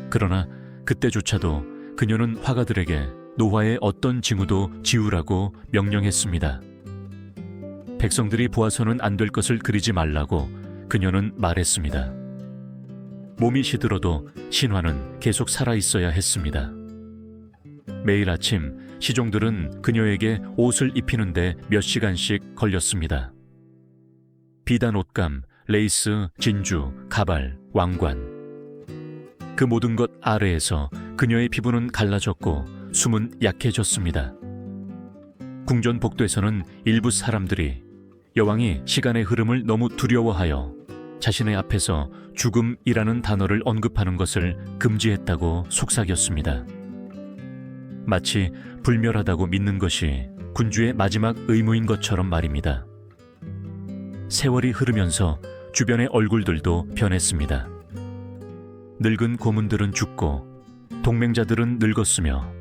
그러나 그때조차도 그녀는 화가들에게 노화의 어떤 징후도 지우라고 명령했습니다. 백성들이 보아서는 안 될 것을 그리지 말라고 그녀는 말했습니다. 몸이 시들어도 신화는 계속 살아있어야 했습니다. 매일 아침 시종들은 그녀에게 옷을 입히는데 몇 시간씩 걸렸습니다. 비단 옷감, 레이스, 진주, 가발, 왕관. 그 모든 것 아래에서 그녀의 피부는 갈라졌고 숨은 약해졌습니다. 궁전 복도에서는 일부 사람들이 여왕이 시간의 흐름을 너무 두려워하여 자신의 앞에서 죽음이라는 단어를 언급하는 것을 금지했다고 속삭였습니다. 마치 불멸하다고 믿는 것이 군주의 마지막 의무인 것처럼 말입니다. 세월이 흐르면서 주변의 얼굴들도 변했습니다. 늙은 고문들은 죽고 동맹자들은 늙었으며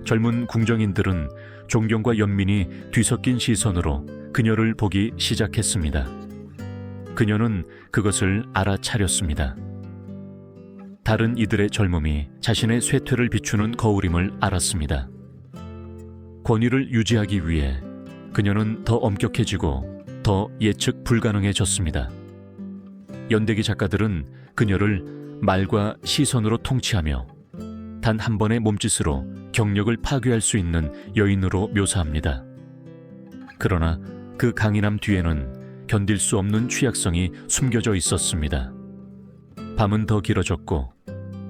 젊은 궁정인들은 존경과 연민이 뒤섞인 시선으로 그녀를 보기 시작했습니다. 그녀는 그것을 알아차렸습니다. 다른 이들의 젊음이 자신의 쇠퇴를 비추는 거울임을 알았습니다. 권위를 유지하기 위해 그녀는 더 엄격해지고 더 예측 불가능해졌습니다. 연대기 작가들은 그녀를 말과 시선으로 통치하며 단 한 번의 몸짓으로 경력을 파괴할 수 있는 여인으로 묘사합니다. 그러나 그 강인함 뒤에는 견딜 수 없는 취약성이 숨겨져 있었습니다. 밤은 더 길어졌고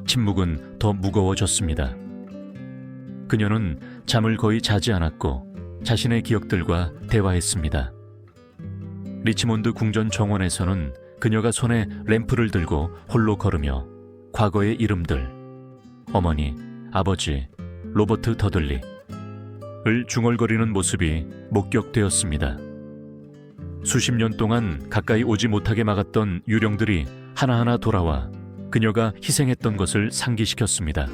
침묵은 더 무거워졌습니다. 그녀는 잠을 거의 자지 않았고 자신의 기억들과 대화했습니다. 리치몬드 궁전 정원에서는 그녀가 손에 램프를 들고 홀로 걸으며 과거의 이름들, 어머니, 아버지, 로버트 더들리를 중얼거리는 모습이 목격되었습니다. 수십 년 동안 가까이 오지 못하게 막았던 유령들이 하나하나 돌아와 그녀가 희생했던 것을 상기시켰습니다.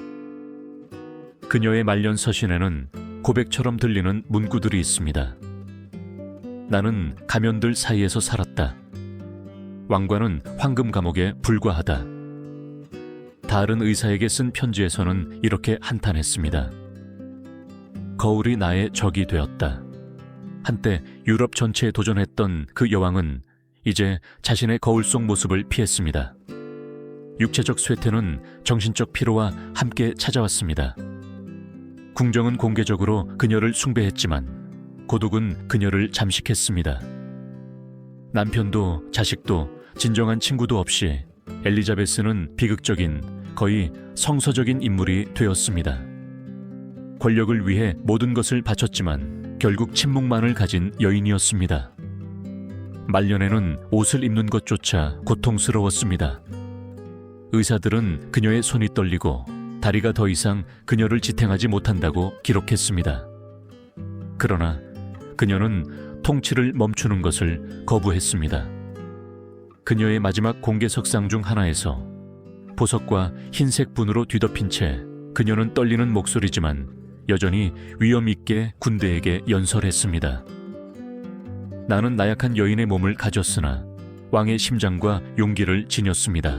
그녀의 말년 서신에는 고백처럼 들리는 문구들이 있습니다. 나는 가면들 사이에서 살았다. 왕관은 황금 감옥에 불과하다. 다른 의사에게 쓴 편지에서는 이렇게 한탄했습니다. 거울이 나의 적이 되었다. 한때 유럽 전체에 도전했던 그 여왕은 이제 자신의 거울 속 모습을 피했습니다. 육체적 쇠퇴는 정신적 피로와 함께 찾아왔습니다. 궁정은 공개적으로 그녀를 숭배했지만 고독은 그녀를 잠식했습니다. 남편도 자식도 진정한 친구도 없이 엘리자베스는 비극적인, 거의 성서적인 인물이 되었습니다. 권력을 위해 모든 것을 바쳤지만 결국 침묵만을 가진 여인이었습니다. 말년에는 옷을 입는 것조차 고통스러웠습니다. 의사들은 그녀의 손이 떨리고 다리가 더 이상 그녀를 지탱하지 못한다고 기록했습니다. 그러나 그녀는 통치를 멈추는 것을 거부했습니다. 그녀의 마지막 공개석상 중 하나에서 보석과 흰색 분으로 뒤덮인 채 그녀는 떨리는 목소리지만 여전히 위엄 있게 군대에게 연설했습니다. 나는 나약한 여인의 몸을 가졌으나 왕의 심장과 용기를 지녔습니다.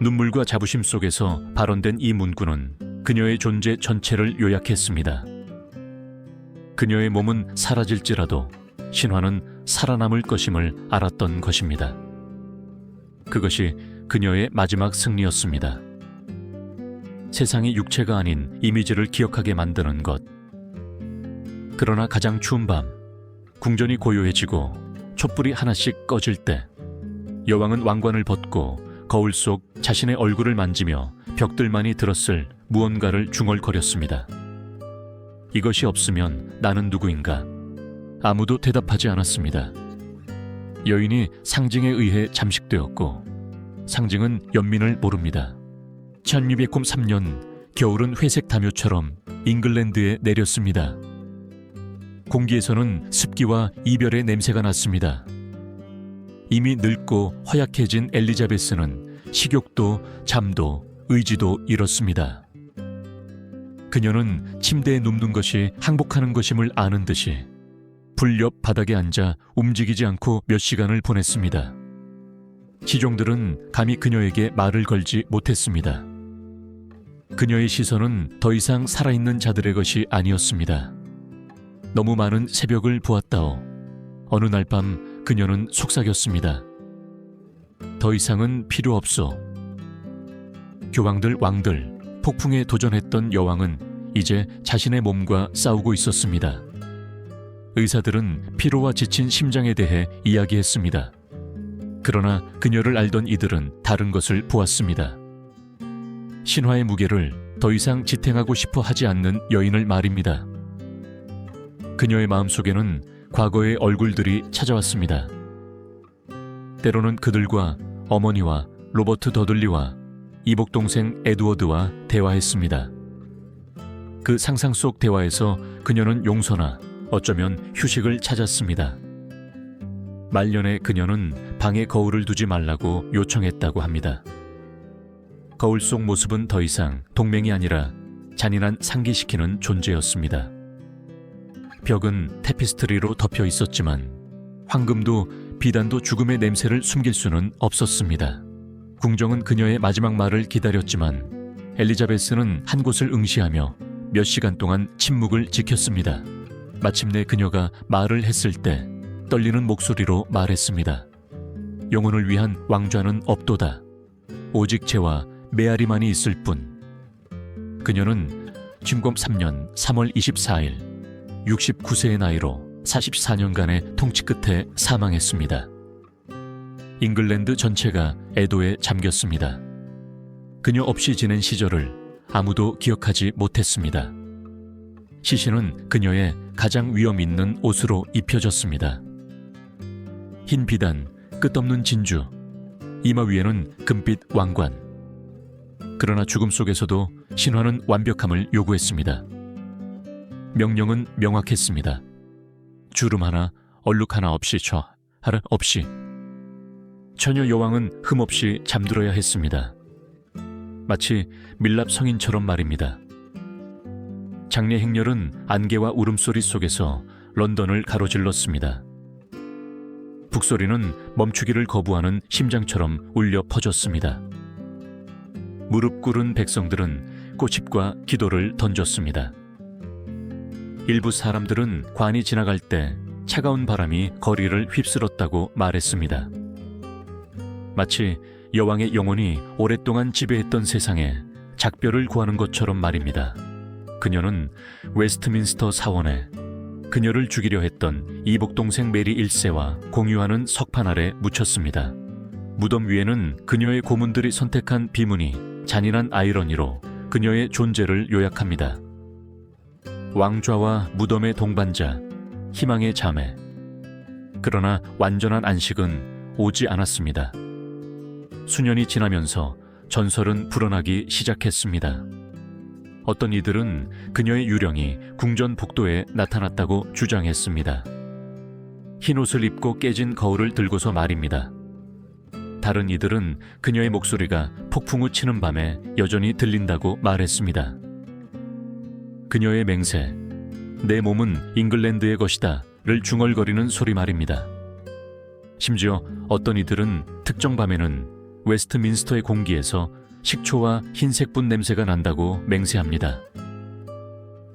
눈물과 자부심 속에서 발언된 이 문구는 그녀의 존재 전체를 요약했습니다. 그녀의 몸은 사라질지라도 신화는 살아남을 것임을 알았던 것입니다. 그것이 그녀의 마지막 승리였습니다. 세상이 육체가 아닌 이미지를 기억하게 만드는 것. 그러나 가장 추운 밤, 궁전이 고요해지고 촛불이 하나씩 꺼질 때 여왕은 왕관을 벗고 거울 속 자신의 얼굴을 만지며 벽들만이 들었을 무언가를 중얼거렸습니다. 이것이 없으면 나는 누구인가? 아무도 대답하지 않았습니다. 여인이 상징에 의해 잠식되었고 상징은 연민을 모릅니다. 1203년 겨울은 회색 담요처럼 잉글랜드에 내렸습니다. 공기에서는 습기와 이별의 냄새가 났습니다. 이미 늙고 허약해진 엘리자베스는 식욕도 잠도 의지도 잃었습니다. 그녀는 침대에 눕는 것이 항복하는 것임을 아는 듯이 불 옆 바닥에 앉아 움직이지 않고 몇 시간을 보냈습니다. 시종들은 감히 그녀에게 말을 걸지 못했습니다. 그녀의 시선은 더 이상 살아있는 자들의 것이 아니었습니다. 너무 많은 새벽을 보았다오. 어느 날 밤 그녀는 속삭였습니다. 더 이상은 필요 없소. 교황들 왕들, 폭풍에 도전했던 여왕은 이제 자신의 몸과 싸우고 있었습니다. 의사들은 피로와 지친 심장에 대해 이야기했습니다. 그러나 그녀를 알던 이들은 다른 것을 보았습니다. 신화의 무게를 더 이상 지탱하고 싶어 하지 않는 여인을 말입니다. 그녀의 마음속에는 과거의 얼굴들이 찾아왔습니다. 때로는 그들과 어머니와 로버트 더들리와 이복 동생 에드워드와 대화했습니다. 그 상상 속 대화에서 그녀는 용서나 어쩌면 휴식을 찾았습니다. 말년에 그녀는 방에 거울을 두지 말라고 요청했다고 합니다. 거울 속 모습은 더 이상 동맹이 아니라 잔인한 상기시키는 존재였습니다. 벽은 테피스트리로 덮여 있었지만 황금도 비단도 죽음의 냄새를 숨길 수는 없었습니다. 궁정은 그녀의 마지막 말을 기다렸지만 엘리자베스는 한 곳을 응시하며 몇 시간 동안 침묵을 지켰습니다. 마침내 그녀가 말을 했을 때 떨리는 목소리로 말했습니다. 영혼을 위한 왕좌는 없도다. 오직 죄와 메아리만이 있을 뿐. 그녀는 진검 3년 3월 24일 69세의 나이로 44년간의 통치 끝에 사망했습니다. 잉글랜드 전체가 애도에 잠겼습니다. 그녀 없이 지낸 시절을 아무도 기억하지 못했습니다. 시신은 그녀의 가장 위험 있는 옷으로 입혀졌습니다. 흰 비단, 끝없는 진주, 이마 위에는 금빛 왕관. 그러나 죽음 속에서도 신화는 완벽함을 요구했습니다. 명령은 명확했습니다. 주름 하나, 얼룩 하나 없이 하나 없이. 처녀 여왕은 흠없이 잠들어야 했습니다. 마치 밀랍 성인처럼 말입니다. 장례 행렬은 안개와 울음소리 속에서 런던을 가로질렀습니다. 북소리는 멈추기를 거부하는 심장처럼 울려 퍼졌습니다. 무릎 꿇은 백성들은 꽃잎과 기도를 던졌습니다. 일부 사람들은 관이 지나갈 때 차가운 바람이 거리를 휩쓸었다고 말했습니다. 마치 여왕의 영혼이 오랫동안 지배했던 세상에 작별을 구하는 것처럼 말입니다. 그녀는 웨스트민스터 사원에 그녀를 죽이려 했던 이복 동생 메리 1세와 공유하는 석판 아래 묻혔습니다. 무덤 위에는 그녀의 고문들이 선택한 비문이 잔인한 아이러니로 그녀의 존재를 요약합니다. 왕좌와 무덤의 동반자, 희망의 자매. 그러나 완전한 안식은 오지 않았습니다. 수년이 지나면서 전설은 불어나기 시작했습니다. 어떤 이들은 그녀의 유령이 궁전 복도에 나타났다고 주장했습니다. 흰 옷을 입고 깨진 거울을 들고서 말입니다. 다른 이들은 그녀의 목소리가 폭풍우 치는 밤에 여전히 들린다고 말했습니다. 그녀의 맹세, 내 몸은 잉글랜드의 것이다를 중얼거리는 소리 말입니다. 심지어 어떤 이들은 특정 밤에는 웨스트민스터의 공기에서 식초와 흰색분 냄새가 난다고 맹세합니다.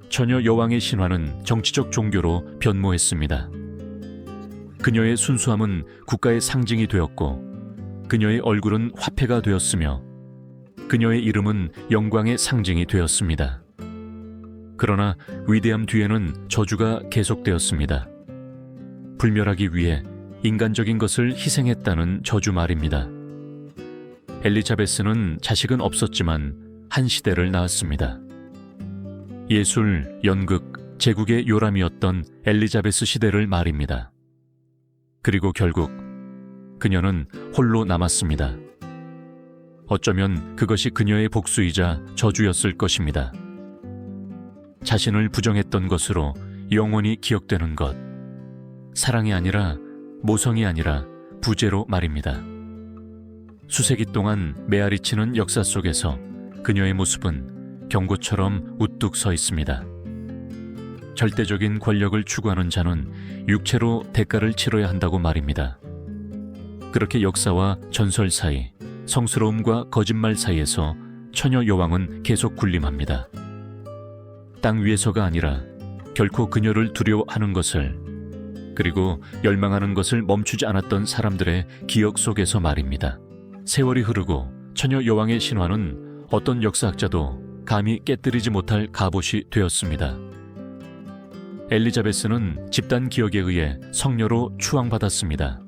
처녀 여왕의 신화는 정치적 종교로 변모했습니다. 그녀의 순수함은 국가의 상징이 되었고 그녀의 얼굴은 화폐가 되었으며 그녀의 이름은 영광의 상징이 되었습니다. 그러나 위대함 뒤에는 저주가 계속되었습니다. 불멸하기 위해 인간적인 것을 희생했다는 저주 말입니다. 엘리자베스는 자식은 없었지만 한 시대를 낳았습니다. 예술, 연극, 제국의 요람이었던 엘리자베스 시대를 말입니다. 그리고 결국 그녀는 홀로 남았습니다. 어쩌면 그것이 그녀의 복수이자 저주였을 것입니다. 자신을 부정했던 것으로 영원히 기억되는 것. 사랑이 아니라, 모성이 아니라 부재로 말입니다. 수세기 동안 메아리치는 역사 속에서 그녀의 모습은 경고처럼 우뚝 서 있습니다. 절대적인 권력을 추구하는 자는 육체로 대가를 치러야 한다고 말입니다. 그렇게 역사와 전설 사이, 성스러움과 거짓말 사이에서 처녀 여왕은 계속 군림합니다. 땅 위에서가 아니라 결코 그녀를 두려워하는 것을, 그리고 열망하는 것을 멈추지 않았던 사람들의 기억 속에서 말입니다. 세월이 흐르고 처녀 여왕의 신화는 어떤 역사학자도 감히 깨뜨리지 못할 갑옷이 되었습니다. 엘리자베스는 집단 기억에 의해 성녀로 추앙받았습니다.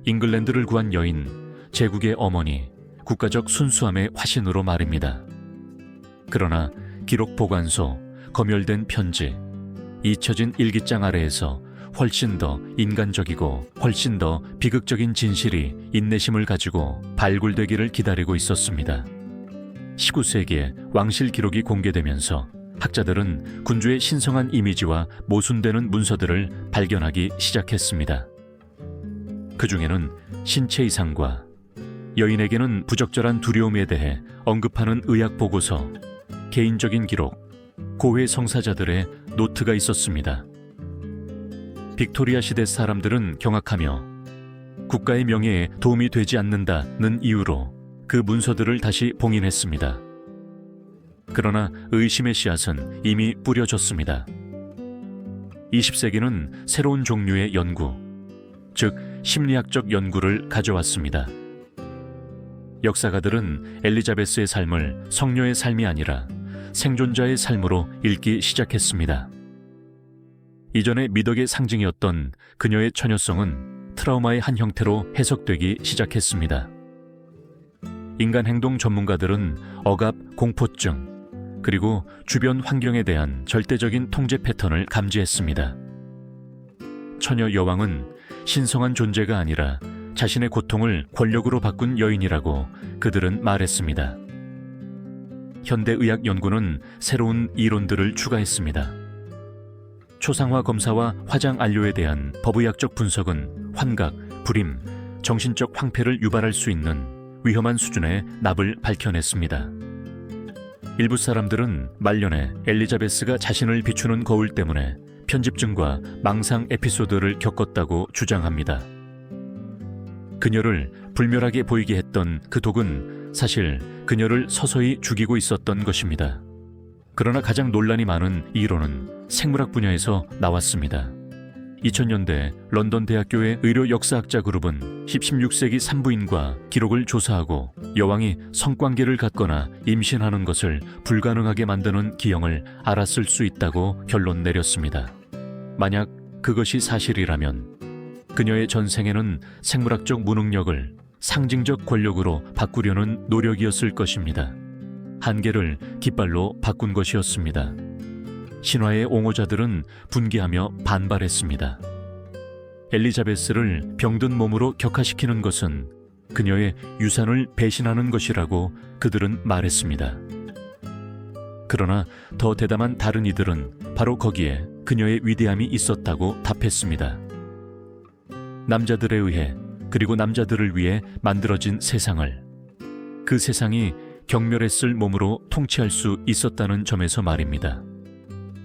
잉글랜드를 구한 여인, 제국의 어머니, 국가적 순수함의 화신으로 말입니다. 그러나 기록 보관소, 검열된 편지, 잊혀진 일기장 아래에서 훨씬 더 인간적이고 훨씬 더 비극적인 진실이 인내심을 가지고 발굴되기를 기다리고 있었습니다. 19세기에 왕실 기록이 공개되면서 학자들은 군주의 신성한 이미지와 모순되는 문서들을 발견하기 시작했습니다. 그 중에는 신체 이상과 여인에게는 부적절한 두려움에 대해 언급하는 의학 보고서, 개인적인 기록, 고회 성사자들의 노트가 있었습니다. 빅토리아 시대 사람들은 경악하며 국가의 명예에 도움이 되지 않는다는 이유로 그 문서들을 다시 봉인했습니다. 그러나 의심의 씨앗은 이미 뿌려졌습니다. 20세기는 새로운 종류의 연구, 즉 심리학적 연구를 가져왔습니다. 역사가들은 엘리자베스의 삶을 성녀의 삶이 아니라 생존자의 삶으로 읽기 시작했습니다. 이전의 미덕의 상징이었던 그녀의 처녀성은 트라우마의 한 형태로 해석되기 시작했습니다. 인간 행동 전문가들은 억압, 공포증, 그리고 주변 환경에 대한 절대적인 통제 패턴을 감지했습니다. 처녀 여왕은 신성한 존재가 아니라 자신의 고통을 권력으로 바꾼 여인이라고 그들은 말했습니다. 현대의학 연구는 새로운 이론들을 추가했습니다. 초상화 검사와 화장 안료에 대한 법의학적 분석은 환각, 불임, 정신적 황폐를 유발할 수 있는 위험한 수준의 납을 밝혀냈습니다. 일부 사람들은 말년에 엘리자베스가 자신을 비추는 거울 때문에 편집증과 망상 에피소드를 겪었다고 주장합니다. 그녀를 불멸하게 보이게 했던 그 독은 사실 그녀를 서서히 죽이고 있었던 것입니다. 그러나 가장 논란이 많은 이론은 생물학 분야에서 나왔습니다. 2000년대 런던 대학교의 의료 역사학자 그룹은 16세기 산부인과 기록을 조사하고 여왕이 성관계를 갖거나 임신하는 것을 불가능하게 만드는 기형을 알았을 수 있다고 결론 내렸습니다. 만약 그것이 사실이라면 그녀의 전생에는 생물학적 무능력을 상징적 권력으로 바꾸려는 노력이었을 것입니다. 한계를 깃발로 바꾼 것이었습니다. 신화의 옹호자들은 분개하며 반발했습니다. 엘리자베스를 병든 몸으로 격화시키는 것은 그녀의 유산을 배신하는 것이라고 그들은 말했습니다. 그러나 더 대담한 다른 이들은 바로 거기에 그녀의 위대함이 있었다고 답했습니다. 남자들에 의해 그리고 남자들을 위해 만들어진 세상을, 그 세상이 경멸했을 몸으로 통치할 수 있었다는 점에서 말입니다.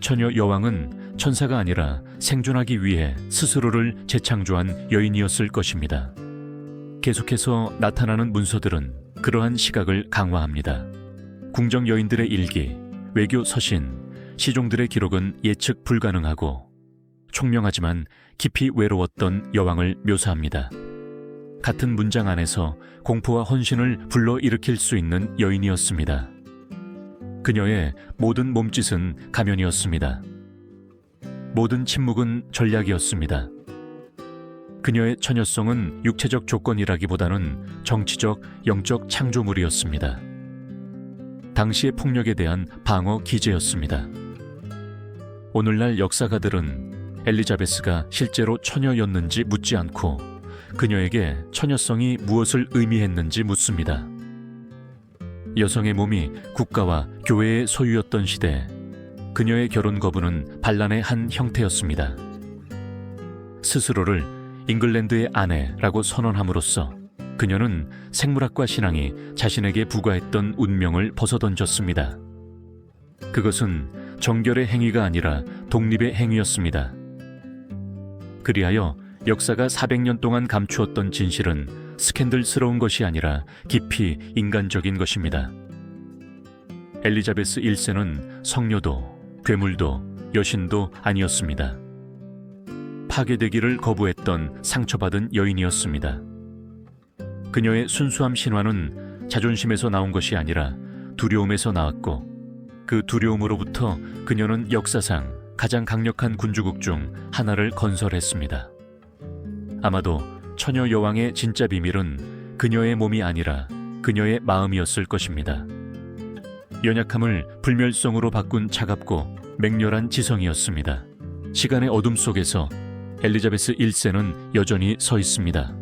처녀 여왕은 천사가 아니라 생존하기 위해 스스로를 재창조한 여인이었을 것입니다. 계속해서 나타나는 문서들은 그러한 시각을 강화합니다. 궁정 여인들의 일기, 외교 서신, 시종들의 기록은 예측 불가능하고 총명하지만 깊이 외로웠던 여왕을 묘사합니다. 같은 문장 안에서 공포와 헌신을 불러일으킬 수 있는 여인이었습니다. 그녀의 모든 몸짓은 가면이었습니다. 모든 침묵은 전략이었습니다. 그녀의 처녀성은 육체적 조건이라기보다는 정치적, 영적 창조물이었습니다. 당시의 폭력에 대한 방어 기제였습니다. 오늘날 역사가들은 엘리자베스가 실제로 처녀였는지 묻지 않고 그녀에게 처녀성이 무엇을 의미했는지 묻습니다. 여성의 몸이 국가와 교회의 소유였던 시대, 그녀의 결혼 거부는 반란의 한 형태였습니다. 스스로를 잉글랜드의 아내라고 선언함으로써 그녀는 생물학과 신앙이 자신에게 부과했던 운명을 벗어던졌습니다. 그것은 정결의 행위가 아니라 독립의 행위였습니다. 그리하여 역사가 400년 동안 감추었던 진실은 스캔들스러운 것이 아니라 깊이 인간적인 것입니다. 엘리자베스 1세는 성녀도 괴물도 여신도 아니었습니다. 파괴되기를 거부했던 상처받은 여인이었습니다. 그녀의 순수함 신화는 자존심에서 나온 것이 아니라 두려움에서 나왔고, 그 두려움으로부터 그녀는 역사상 가장 강력한 군주국 중 하나를 건설했습니다. 아마도 처녀 여왕의 진짜 비밀은 그녀의 몸이 아니라 그녀의 마음이었을 것입니다. 연약함을 불멸성으로 바꾼 차갑고 맹렬한 지성이었습니다. 시간의 어둠 속에서 엘리자베스 1세는 여전히 서 있습니다.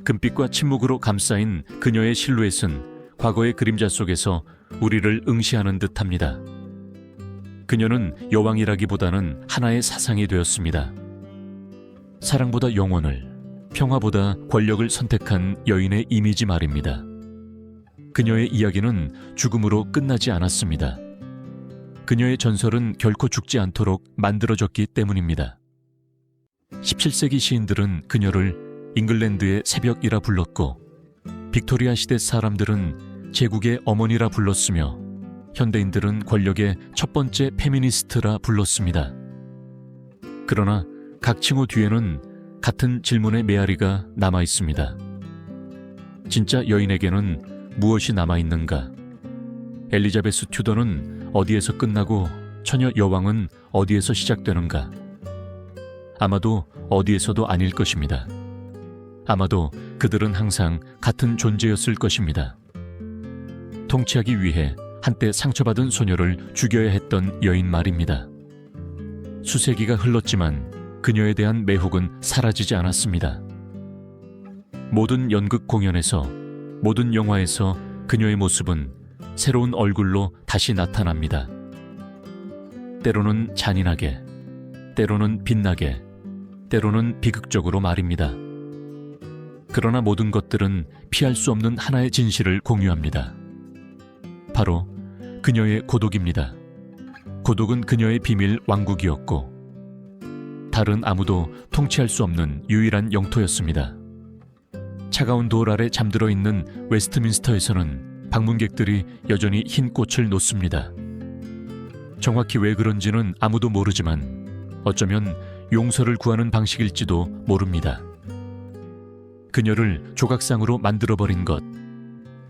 금빛과 침묵으로 감싸인 그녀의 실루엣은 과거의 그림자 속에서 우리를 응시하는 듯합니다. 그녀는 여왕이라기보다는 하나의 사상이 되었습니다. 사랑보다 영혼을, 평화보다 권력을 선택한 여인의 이미지 말입니다. 그녀의 이야기는 죽음으로 끝나지 않았습니다. 그녀의 전설은 결코 죽지 않도록 만들어졌기 때문입니다. 17세기 시인들은 그녀를 잉글랜드의 새벽이라 불렀고, 빅토리아 시대 사람들은 제국의 어머니라 불렀으며, 현대인들은 권력의 첫 번째 페미니스트라 불렀습니다. 그러나 각 칭호 뒤에는 같은 질문의 메아리가 남아 있습니다. 진짜 여인에게는 무엇이 남아 있는가? 엘리자베스 튜더는 어디에서 끝나고 처녀 여왕은 어디에서 시작되는가? 아마도 어디에서도 아닐 것입니다. 아마도 그들은 항상 같은 존재였을 것입니다. 통치하기 위해 한때 상처받은 소녀를 죽여야 했던 여인 말입니다. 수세기가 흘렀지만 그녀에 대한 매혹은 사라지지 않았습니다. 모든 연극 공연에서, 모든 영화에서 그녀의 모습은 새로운 얼굴로 다시 나타납니다. 때로는 잔인하게, 때로는 빛나게, 때로는 비극적으로 말입니다. 그러나 모든 것들은 피할 수 없는 하나의 진실을 공유합니다. 바로 그녀의 고독입니다. 고독은 그녀의 비밀 왕국이었고, 다른 아무도 통치할 수 없는 유일한 영토였습니다. 차가운 돌 아래 잠들어 있는 웨스트민스터에서는 방문객들이 여전히 흰 꽃을 놓습니다. 정확히 왜 그런지는 아무도 모르지만 어쩌면 용서를 구하는 방식일지도 모릅니다. 그녀를 조각상으로 만들어버린 것,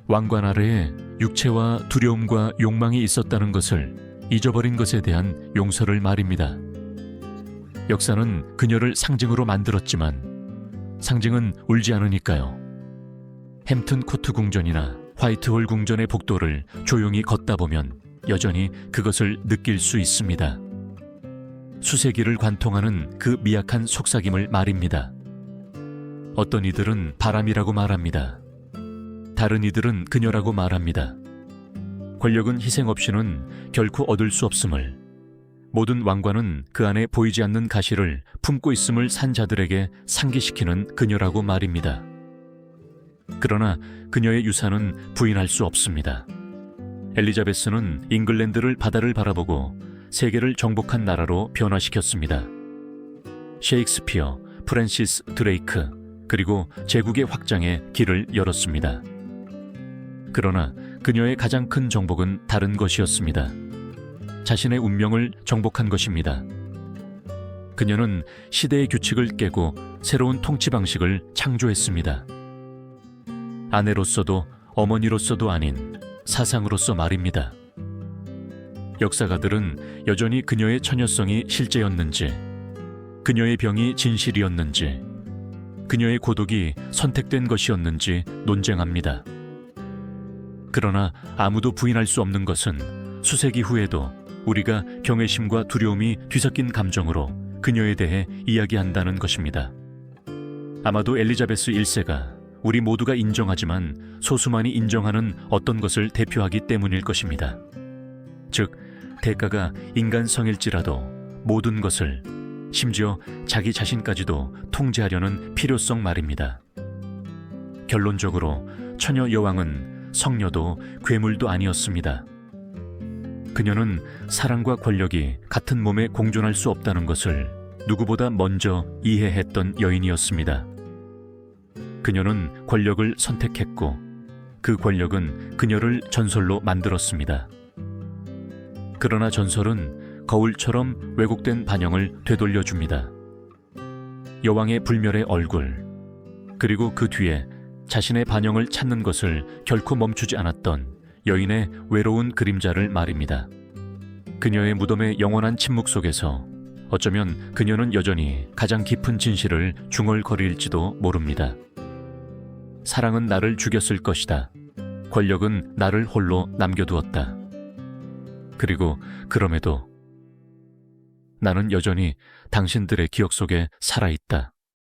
왕관 아래에 육체와 두려움과 욕망이 있었다는 것을 잊어버린 것에 대한 용서를 말입니다. 역사는 그녀를 상징으로 만들었지만 상징은 울지 않으니까요. 햄튼 코트 궁전이나 화이트홀 궁전의 복도를 조용히 걷다 보면 여전히 그것을 느낄 수 있습니다. 수세기를 관통하는 그 미약한 속삭임을 말입니다. 어떤 이들은 바람이라고 말합니다. 다른 이들은 그녀라고 말합니다. 권력은 희생 없이는 결코 얻을 수 없음을, 모든 왕관은 그 안에 보이지 않는 가시를 품고 있음을 산 자들에게 상기시키는 그녀라고 말입니다. 그러나 그녀의 유산은 부인할 수 없습니다. 엘리자베스는 잉글랜드를 바다를 바라보고 세계를 정복한 나라로 변화시켰습니다. 셰익스피어, 프랜시스 드레이크, 그리고 제국의 확장에 길을 열었습니다. 그러나 그녀의 가장 큰 정복은 다른 것이었습니다. 자신의 운명을 정복한 것입니다. 그녀는 시대의 규칙을 깨고 새로운 통치 방식을 창조했습니다. 아내로서도 어머니로서도 아닌 사상으로서 말입니다. 역사가들은 여전히 그녀의 처녀성이 실제였는지, 그녀의 병이 진실이었는지, 그녀의 고독이 선택된 것이었는지 논쟁합니다. 그러나 아무도 부인할 수 없는 것은 수세기 후에도 우리가 경외심과 두려움이 뒤섞인 감정으로 그녀에 대해 이야기한다는 것입니다. 아마도 엘리자베스 1세가 우리 모두가 인정하지만 소수만이 인정하는 어떤 것을 대표하기 때문일 것입니다. 즉, 대가가 인간성일지라도 모든 것을, 심지어 자기 자신까지도 통제하려는 필요성 말입니다. 결론적으로 처녀 여왕은 성녀도 괴물도 아니었습니다. 그녀는 사랑과 권력이 같은 몸에 공존할 수 없다는 것을 누구보다 먼저 이해했던 여인이었습니다. 그녀는 권력을 선택했고 그 권력은 그녀를 전설로 만들었습니다. 그러나 전설은 거울처럼 왜곡된 반영을 되돌려줍니다. 여왕의 불멸의 얼굴, 그리고 그 뒤에 자신의 반영을 찾는 것을 결코 멈추지 않았던 여인의 외로운 그림자를 말입니다. 그녀의 무덤의 영원한 침묵 속에서 어쩌면 그녀는 여전히 가장 깊은 진실을 중얼거릴지도 모릅니다. 사랑은 나를 죽였을 것이다. 권력은 나를 홀로 남겨두었다. 그리고 그럼에도 나는 여전히 당신들의 기억 속에 살아있다.